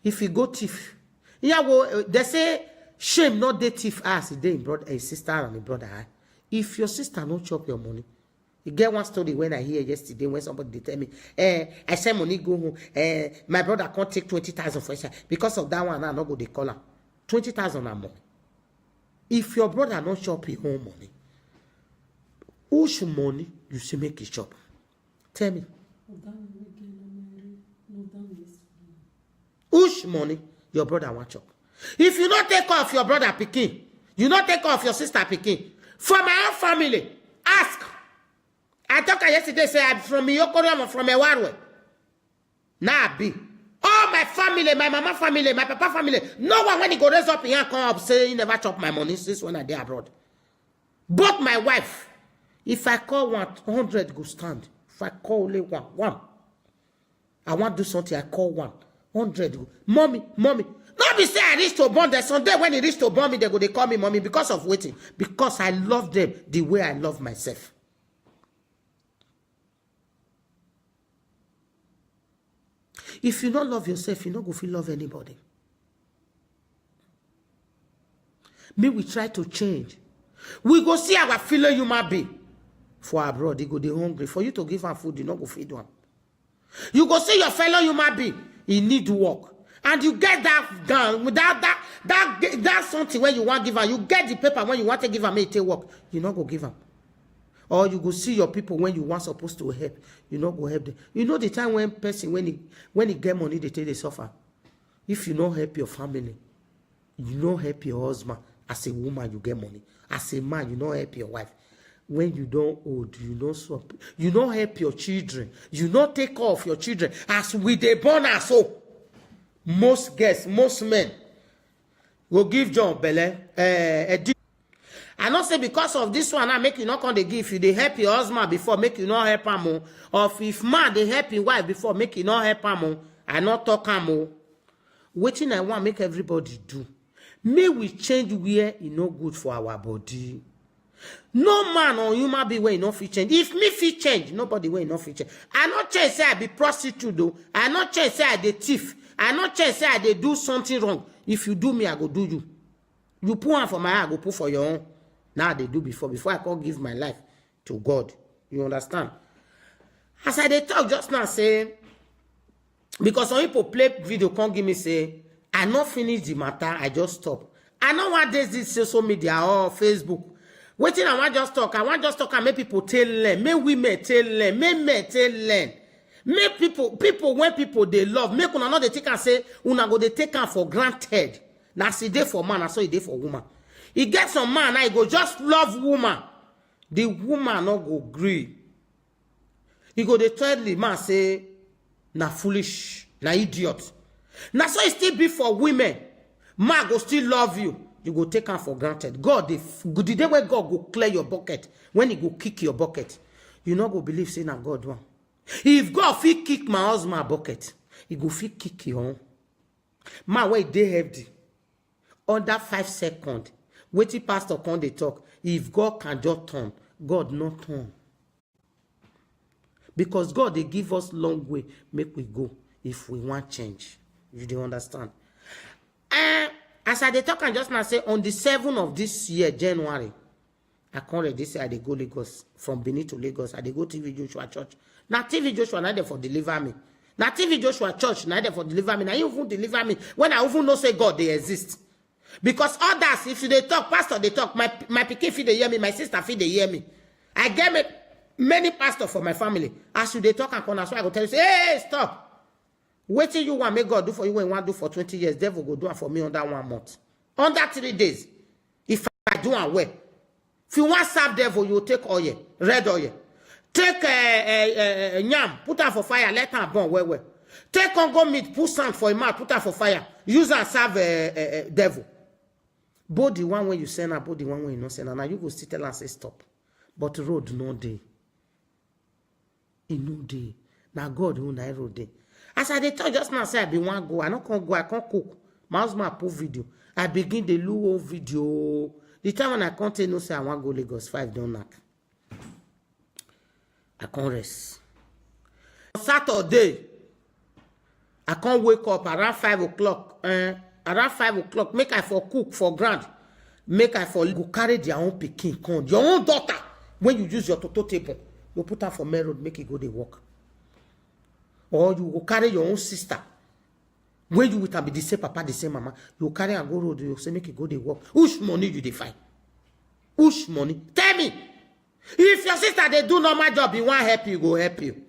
If you go thief, yeah, well, they say, shame not the thief as they brother, a sister and a brother. If your sister not chop your money, you get one story when I hear yesterday when somebody tell me, I send money go home, my brother can't take 20,000 for it. Because of that one, I not go they call her. 20,000 and more. If your brother not chop his own money, which money you say make it chop? Tell me. Which money your brother want chop? If you not take off your brother picking, you not take off your sister picking. For my own family, ask. I talked yesterday, say I'm from Yokoriam, from Ewarwe. Now I be. All my family, my mama family, my papa family, no one when he go raise up here come up say he never chop my money since when I dey abroad. But my wife, if I call 100 go stand. If I call only one. I want to do something, I call 100 go. Mommy. Not be say I reach to born there. Someday when he reach to born me, they call me mommy because of waiting. Because I love them the way I love myself. If you don't love yourself, you don't go feel love anybody. Me, we try to change. We go see our fellow human being. For abroad, they go they hungry. For you to give her food, you not go feed one. You go see your fellow human being, he need work. And you get that gun, that something when you want to give her. You get the paper when you want to give her, may it take work. You not go give her. Or you go see your people when you want supposed to help. You not go help them. You know the time when person, when he get money, they take they suffer. If you not help your family, you not help your husband. As a woman, you get money. As a man, you not help your wife. When you don't old, you don't swap. You don't help your children. You not take care of your children. As we they born as so. Most guests, most men will give John Bele I not say because of this one, I make you not come they give you. They help your husband before, make you not help him more. Or if man they help your wife before, make you not help him more. I not talk him more. Waiting I want make everybody do. May we change where it no good for our body. No man or human being where no fit change. If me fit change, nobody where no fit change. I not change say I be prostitute though. I not change say I dey thief. I not change say I dey do something wrong. If you do me, I go do you. You put one for my eye, I go put for your own. Now they do before I can't give my life to God. You understand? As I dey talk just now, say, because some people play video, can't give me say, I not finish the matter, I just stop. I don't want this social media or Facebook. Waiting, I want just talk and make people tell learn, make women tell learn, make men tell learn. Make people when people they love, make una not they take and say, una go they take am for granted. Na see day for man, na so e dey for woman. He get some man, I go just love woman. The woman not go gree. He go dey tell the man say, na foolish, na idiot. Na so it still be for women. Man go still love you. You go take am for granted. God, the day when God go clear your bucket, when he go kick your bucket, you not go believe say na God one. If God fit kick my husband bucket, he go fit kick your own. Man, why they heavy? Under 5 seconds, wetin pastor come dey talk. If God can just turn, God not turn. Because God they give us long way, make we go if we want change. You do understand? As I dey talk and just now say on the 7th of this year, January, I come ready say I dey go Lagos from Benin to Lagos. I dey go TV Joshua Church. Now TV Joshua na there for deliver me. Now TV Joshua Church na there for deliver me. Now you even deliver me when I even know say God they exist. Because others, if they talk, pastor they talk, my pikin fit they hear me, my sister fit they hear me. I get many pastors for my family. As you they talk and corner, so I go tell you, say, hey, stop. Wait till you want make God do for you when you want do for 20 years. Devil go do it for me under 1 month. Under 3 days. If I do it well. If you want serve devil, you take oil, red oil. Take yam, put her for fire, let her burn well. Take Congo meat, put sand for a mouth, put her for fire. Use her serve devil. Both the one when you send her, both the one when you not send her. Now you go still tell her say stop. But road no day. It no day. Now God who na road day. As I dey talk just now say I be one go. I not can go, I can't cook. My husband post video. I begin the low video. The time when I can't tell no say I want go Lagos 5 don't knock. I can't rest. Saturday, I can't wake up around 5 o'clock. Around 5 o'clock, make I for cook for grand. Make I for go carry their own pikin come. Your own daughter, when you use your toto table, you put her for main road, make it go they work. Or you go carry your own sister. When you will be the same papa, the same mama, you carry and go road, you say make it go they work. Which money you define? Which money? Tell me. If your sister they do normal job, he want help you, go help you.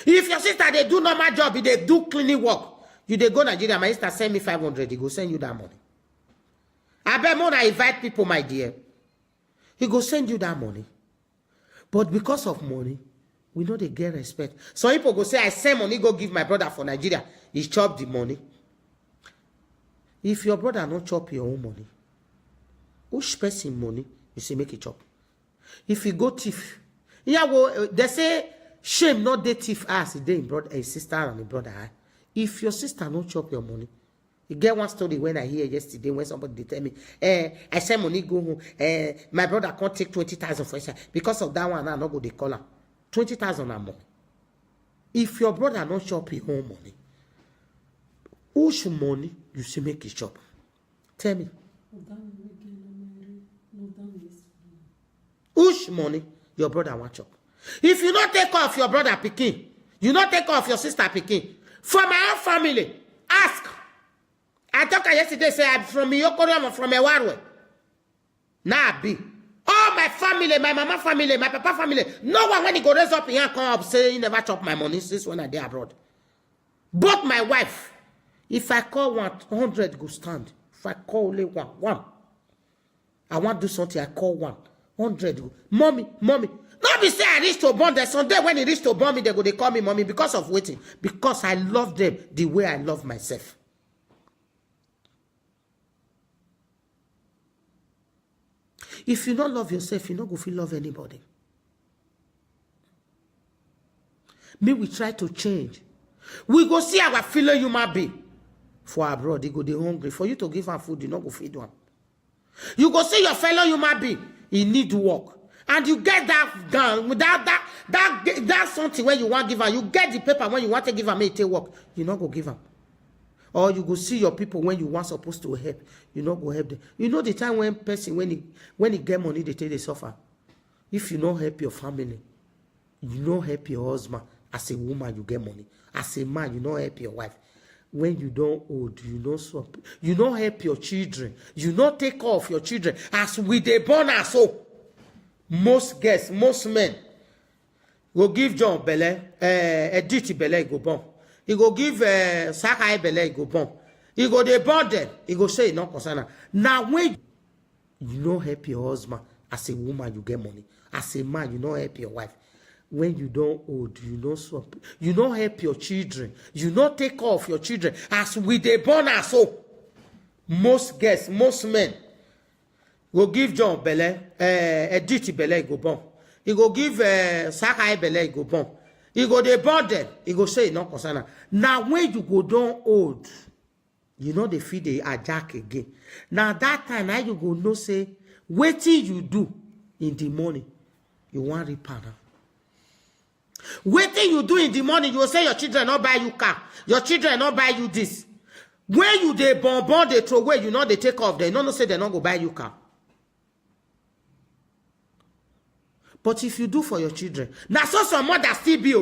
If your sister they do normal job, they do cleaning work, you they go Nigeria, my sister send me 500, he go send you that money. I bet more I invite people, my dear. He go send you that money. But because of money, we know they get respect. Some people go say, I send money, go give my brother for Nigeria. He chop the money. If your brother not chop your own money, which person money, you say make it chop. If you go thief, yeah, well, they say, shame not the thief as they brother, a sister and a brother. If your sister not chop your money, you get one story when I hear yesterday when somebody tell me, I send money go home, my brother can't take 20,000 for his because of that one, I not go they call her 20,000 and more. If your brother not chop his own money, whose money you say make it chop? Tell me. Whose money your brother want chop? If you not take off your brother picking, you not take off your sister picking. For my own family, ask. I talked yesterday, say I'm from Yokoriam or from Ewarwe. Now I be. All my family, my mama family, my papa family, no one when he go raise up here come up say he never chop my money since when I did abroad. But my wife, if I call 100 go stand. If I call only one. I want to do something, I call 100 go. Mommy. Not be say I reach to born there. Someday when he reach to born me, they call me mommy because of waiting. Because I love them the way I love myself. If you don't love yourself, you don't go feel love anybody. Me, we try to change. We go see our fellow human being. For abroad, they go they hungry. For you to give them food, you not go feed them. You go see your fellow human being, he need work. And you get that gun, that something when you want to give her, you get the paper when you want to give her, may it work. You not go give her. Or you go see your people when you want supposed to help. You not go help them. You know the time when person, when he get money, they tell they suffer. If you not help your family, you not help your husband. As a woman, you get money. As a man, you not help your wife. When you don't old, you don't swap. You don't help your children. You not take care of your children. As we they born as so. Most guests, most men. Go give John belle, Edith belle, he go born. He go give Sakai belle, he go born. He go dey born them. He go say, no concern. Now, when you don't help your husband, as a woman, you get money. As a man, you don't help your wife. When you don't old, you don't swap. You don't help your children. You don't take care of your children. As we dey born as so. Most girls, most men go give John belle, Edith belle, he go born. He go give Sakai belle, he go born. He go dey born them. He go say, no concern. Now, when you go down old, you know they feed the ajak again. Now, that time, now you go know, say, wetin you do in the morning, you want repair now. Wetin you do in the morning, you will say your children not buy you car. Your children not buy you this. When you dey born, they throw away, you know they take off. They no say they not go buy you car. But if you do for your children, now so some mother still be,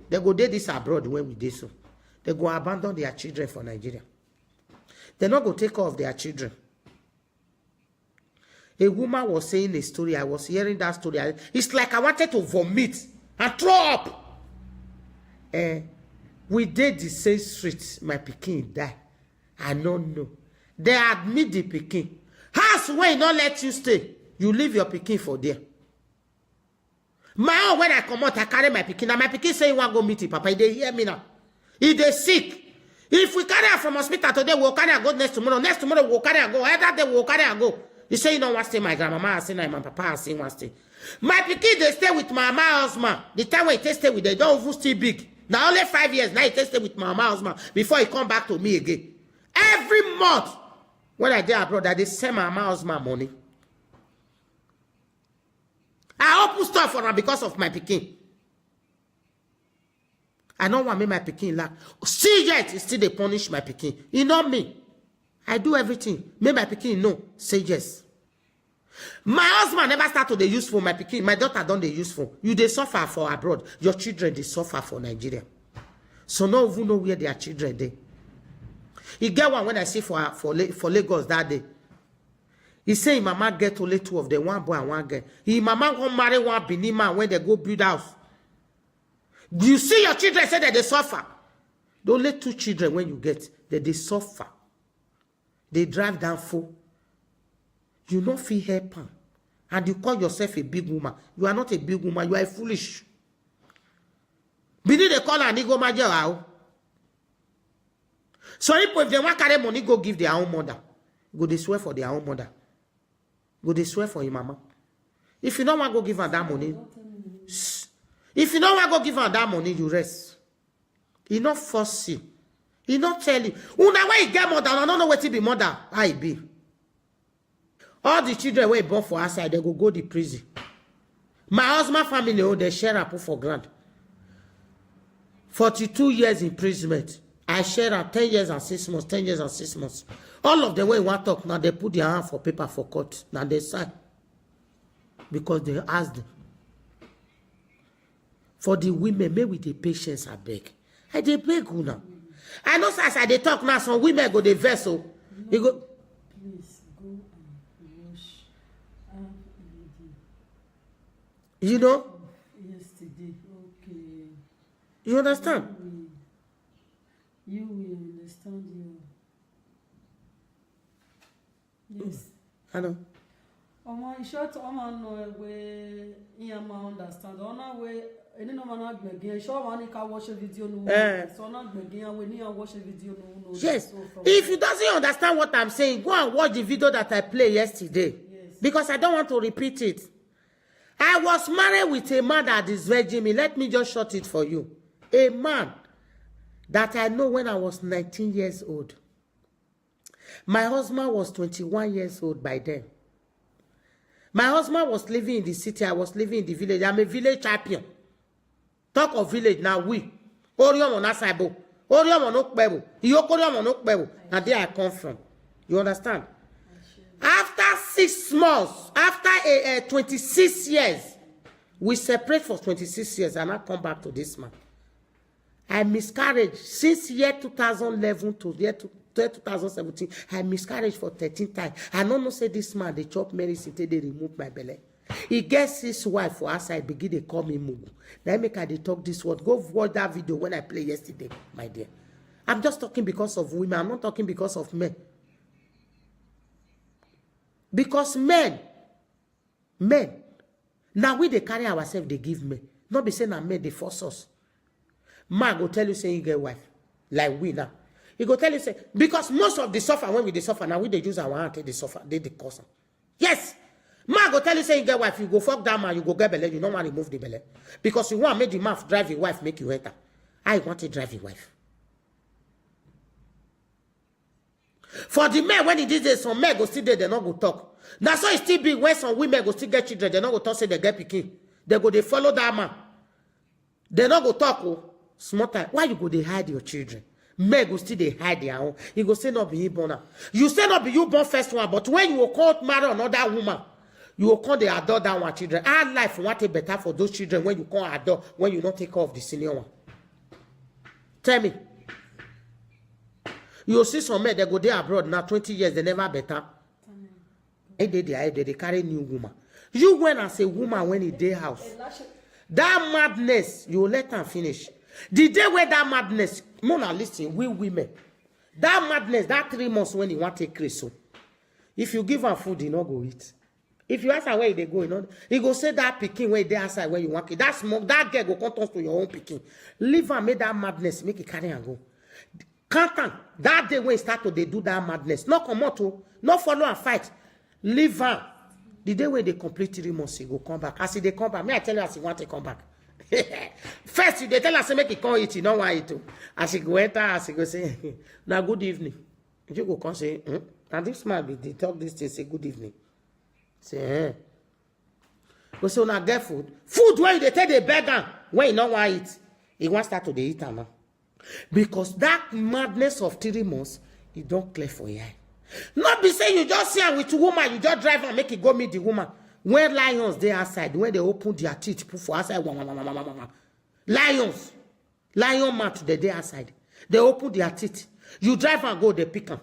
they go dey this abroad when we dey so. They go abandon their children for Nigeria. They not go take care of their children. A woman was saying a story. I was hearing that story. It's like I wanted to vomit and throw up. We did the same street. My pikin die. I don't know. They admit the pikin. House where not let you stay. You leave your pikin for there. My own, when I come out, I carry my pikin. Now my pikin say, you want to go meet him, Papa. They hear me now. If they sick, if we carry her from hospital today, we'll carry her go next tomorrow. Next tomorrow, we'll carry her go. Either day, we'll carry her go. You say, you don't want to stay, my grandmama has seen, my papa has seen, want to stay. My pikin, they stay with my mama husband. The time when they stay with them, they don't even still big. Now, only 5 years, now he stay with my mama husband before he come back to me again. Every month, when I dey abroad, they send my mama husband money. I open stuff for her because of my pikin. I don't want to make my pikin laugh. See yet, still they punish my pikin. You know me. I do everything. Make my pikin know. Say yes. My husband never started to use phone. My pikin, my daughter don't they use phone. You they suffer for abroad. Your children they suffer for Nigeria. So no even know where their children they. He get one when I see for Lagos that day. He say mama get only 2 of them, one boy and one girl. He mama go marry one Benin man when they go build house. You see your children say that they suffer. The only 2 children when you get that they suffer. They drive down full. You don't feel help. And you call yourself a big woman. You are not a big woman. You are foolish. Bini they call her Nigo Major. So if they want to carry money, go give their own mother. Go they swear for their own mother. Go they swear for your mama. If you don't want to go give her that money, if you don't want to go give her that money, you rest. He not force you. He not tell you. Una where you get mother, I don't know what to be mother. I be. All the children were born for outside, they go to prison. My husband family, oh, they share up for grant. 42 years imprisonment. I share up 10 years and 6 months, 10 years and 6 months. All of them when want to talk, now they put their hand for paper for court. Now they sign. Because they asked them. For the women, maybe the patience I beg. I dey beg you now. I know as I dey talk now, some women go the vessel. You go. Please go and wash. You know? Yesterday, okay. You understand? You will understand you. Yes. I know. Short no way understand. Way any no man again. Sure one can watch a video no. So not again we need to watch a video no. Yes. If you doesn't understand what I'm saying, go and watch the video that I played yesterday. Yes. Because I don't want to repeat it. I was married with a man that is virgin me. Let me just short it for you. A man that I know when I was 19 years old. My husband was 21 years old by then. My husband was living in the city. I was living in the village. I'm a village champion. Talk of village now. We. Oriom on Asaibo. Oriom on Okbebo. Yokoriom on Okbebo. And there I come from. You understand? After 6 months, after 26 years, we separate for 26 years and I come back to this man. I miscarried since year 2011 to year 2017. I miscarried for 13 times. I don't know say this man, they chop medicine till they remove my belly. He gets his wife for outside, begin they call me Mugu. Now make I they talk this word. Go watch that video when I play yesterday, my dear. I'm just talking because of women. I'm not talking because of men. Because men, now we they carry ourselves, they give men. Not be saying that men, they force us. Man go tell you say you get wife. Like we now. He go tell you say, because most of the suffer, when we they suffer, now we they use our hand, they suffer, they cause them. Yes. Man go tell you say you get wife, you go fuck that man, you go get belly, you don't want to remove the belly. Because you want to make the man drive your wife, make you enter. I want to drive your wife. For the men, when he did this, some men go still there, they not go talk. That's why it still be when some women go still get children, they not go talk, say they get pikin. They go, they follow that man. They not go talk, oh, small time. Why you go, they hide your children? Men go still, they hide their own. You go say, not be you born now. You say, not be you born first one, but when you will come marry another woman, you will come, they adore that one children. Our life, want it better for those children when you come adore, when you not take care of the senior one. Tell me. You see some men, they go there abroad now, 20 years, they never better. They carry new woman. You went as a woman when in day house. That madness, you let them finish. The day where that madness, Mona, listen, we women. That madness, that 3 months when you want to take Chris, if you give her food, you not go eat. If you ask her where they go, you go say that picking where they outside where you want it. That smoke, that girl go come to your own picking. Leave her, make that madness, make it carry and go. Can't that day when you start to they do that madness. Not come out to, not follow and fight. Leave her. The day when they complete 3 months, he go come back. As they come back, may I tell you as he want to come back. First, they tell us to make it come eat, you don't want it to. As he go enter, as he go say, now good evening. You go come say, and this man be they talk this thing, say good evening. Say, Go say, now get food. Food where they tell the beggar when you don't want it. He wants start to eat now. Because that madness of 3 months, it don't clear for you. Not be saying you just see her with a woman, you just drive and make it go meet the woman. When lions they outside, when they open their teeth, put for outside, lions, lion mat they outside. They open their teeth. You drive and go, they pick them.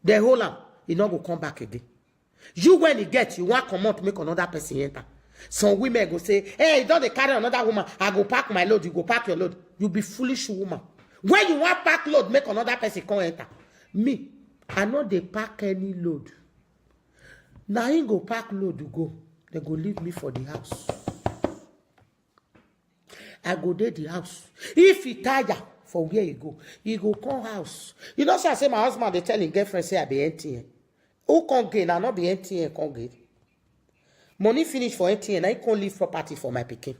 They hold them. You not go come back again. You when you get, you want come out to make another person enter. Some women go say, hey, don't they carry another woman? I go pack my load, you go pack your load. You be foolish woman. When you want pack load, make another person come enter. Me, I know they pack any load. Now he go pack load, you go. They go leave me for the house. I go there the house. If he tired for where he go come house. You know, so I say my husband, they tell his girlfriend, say I be empty. Who can't gain? I not be empty and can't gain. Money finish for empty and I can't leave property for my pikin.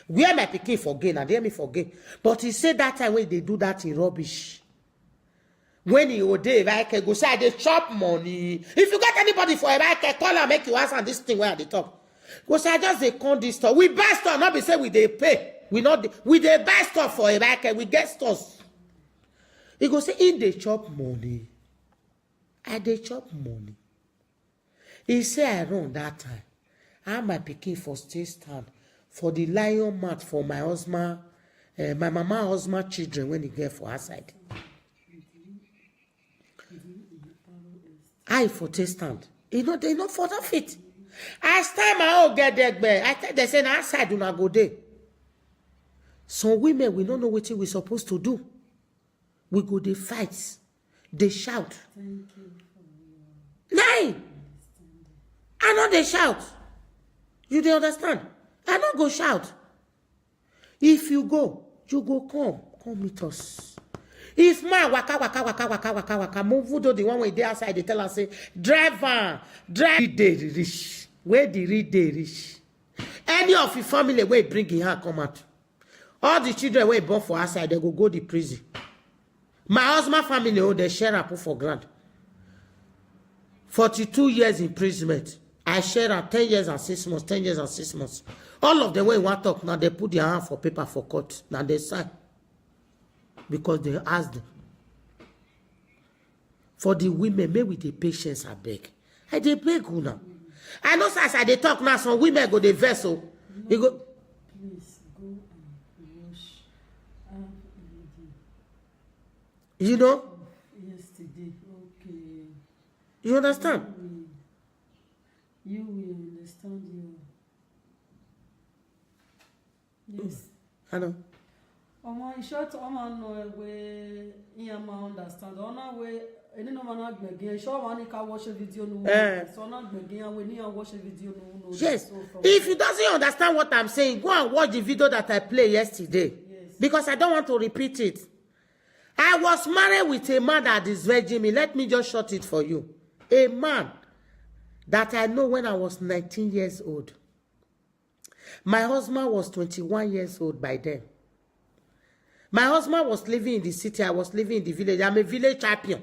Where my pikin for gain, and they me for gain. But he said that time when they do that in rubbish. When he would like go say they chop money. If you got anybody for a bike, call and make you answer this thing where they talk. Go say I just they come this store. We buy stuff, not be say we they pay. We they buy stuff for a bike, we get stores. He go say in they chop money. I they chop money. He say I run that time. I my pikin for stay stand for the lion mat for my husband, my mama husband children when he get for outside. I for taste stand. You know, they not for that fit. As time I all get there, I tell they say outside do not go there. Some women we don't know what we supposed to do. We go they fight, they shout. Nine. I know they shout. You dey understand? I don't go shout. If you go come meet us. If man waka, move to the one way they outside, they tell us say, drive day rich. Where the read day rich? Any of your family where bring in her come out. All the children where born for outside, they go the prison. My husband family, they share up for grant. 42 years imprisonment. I share at 10 years and 6 months, 10 years and 6 months. All of them when want talk now, they put their hand for paper for court. Now they sign. Because they ask them. For the women, maybe the patience I beg. I they beg you now. I know as I they talk now, some women go the vessel. You go. Please go and wash You know? yesterday. Okay. You understand? You will understand you. Yes. I know. Omo, in short, Omo no way Iyama understand. Ona way any no man gbege. Sure one can watch a video no. So na gbege and we need to watch a video no. Yes. So If you doesn't understand what I'm saying, go and watch the video that I played yesterday. Yes. Because I don't want to repeat it. I was married with a man that is virgin me. Let me just short it for you. A man that I know when I was 19 years old. My husband was 21 years old by then. My husband was living in the city. I was living in the village. I'm a village champion.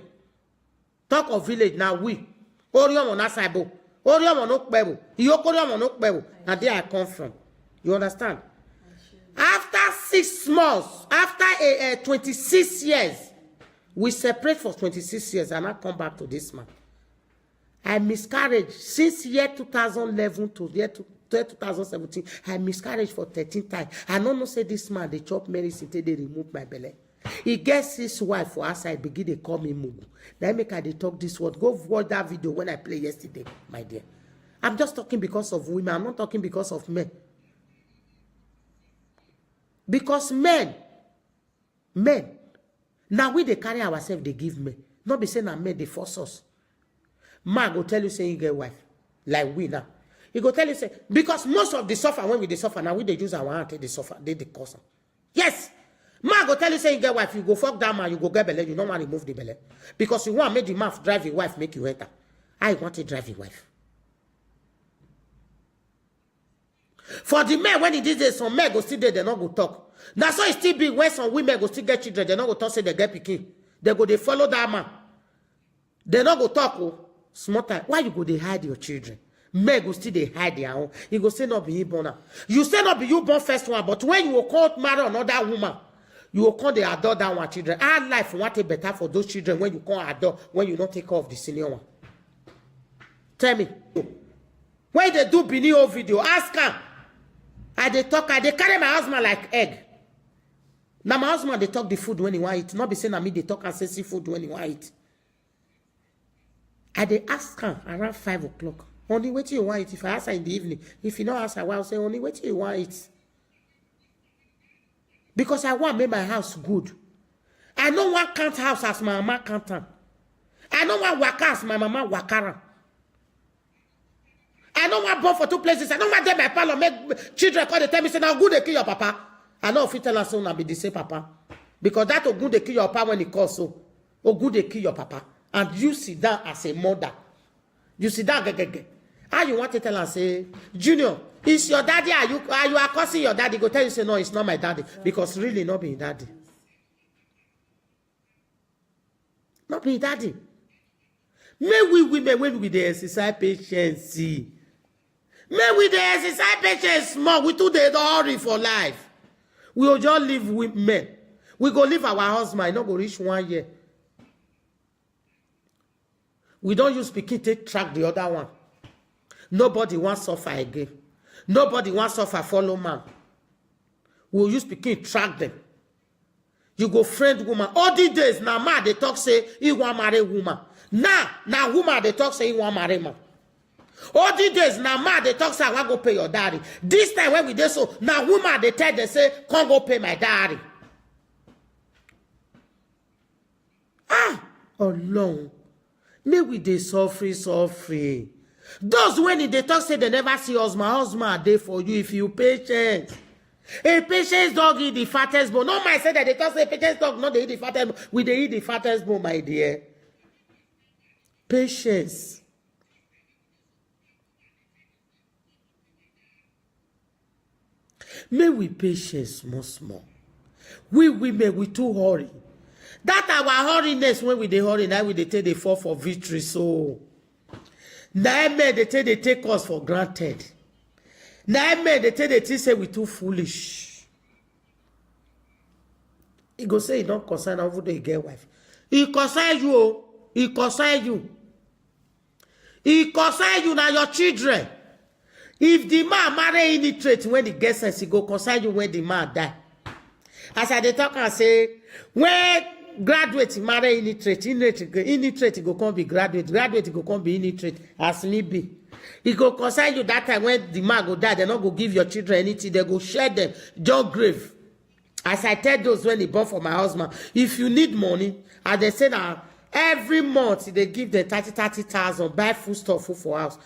Talk of village now. We. Oriom on Asaibo. Oriom on Okbebo. Yokoriom on Okbebo. And there I come from. You understand? After 6 months, after 26 years, we separate for 26 years and I come back to this man. I miscarried since year 2011 to year 2017. I miscarried for 13 times. I don't know say this man, they chop medicine till they remove my belly. He gets his wife for outside, begin they call me Mugu. Then make her they talk this word. Go watch that video when I play yesterday, my dear. I'm just talking because of women. I'm not talking because of men. Because men, now we they carry ourselves, they give men. Not be saying that men, they force us. Man go tell you say you get wife, like we now. He go tell you say, because most of the suffer, when we they suffer, now we they use our hand, they suffer, they cause them. Yes. Man go tell you say you get wife, you go fuck that man, you go get belly, you don't want to remove the belly. Because you want to make the man drive your wife, make you enter. I want to drive your wife. For the men, when it is some men go still there, they not go talk. That's why it still be when some women go still get children, they not go talk say they get pikin. They go they follow that man. They not go talk. Oh, small time. Why you go they hide your children? Men go still they hide their own. You go say not be you born now. You say not be you born first one, but when you will call marry another woman, you will call the adult that one children. Our life want it better for those children when you call adult, when you don't take care of the senior one. Tell me. When they do Binio video, ask her. They carry my husband like egg. Now my husband they talk the food when he want eat. Not be saying me they talk and say seafood when he want eat. They ask her around 5 o'clock. Only wait till you want it. If I ask her in the evening, if you don't ask her, I'll say only wait till you want it. Because I want to make my house good. I don't want count house as my mama count. I don't want waka as my mama wakara. I don't want born for 2 places. I don't want them my parlor make children call they tell me say now good they kill your papa. I know if you tell us so now be the same papa. Because that good they kill your papa when he calls so. Oh good they kill your papa. And you sit down as a mother. You sit down how you want to tell us say, Junior, is your daddy? Are you accusing your daddy? Go tell you say no, it's not my daddy. Because really not being daddy. Not being daddy. May we women when we dey exercise patience. May we dey exercise patience more. We too dey hurry for life. We will just live with men. We go leave our husband, not go reach 1 year. We don't use pikin take track the other one. Nobody wants suffer again. Nobody wants suffer follow man. We'll use pikin track them. You go friend woman. All these days now man they talk say he want marry woman. Now woman they talk say he want marry man. All these days now man they talk say I want go pay your daddy. This time when we do so now woman they tell they say come go pay my daddy. Alone. May we dey suffer. Those when they talk say they never see us, my husband dey for you if you patient. A patience dog eat the fattest bone. No man say that they talk say patience dog not they eat the fattest bone. We they eat the fattest bone, my dear. Patience. May we patience small. We women we too hurry. That our hurriness when we dey hurry, now we dey take the fall for victory. So now men they take us for granted. Now men they think say we too foolish. He go say he don't concern over the get wife. He concern you. He concern you. He concern you now your children. If the man marry illiterate when he gets sense, he go concern you when the man die. As I dey talk and say when graduate marry illiterate go come be graduate go come be illiterate as me be. It go concern you that time when the man go die, they not go give your children anything. They go share them, just grave. As I tell those when they born for my husband, if you need money, and they say that every month they give them 30,000, buy food stuff for house.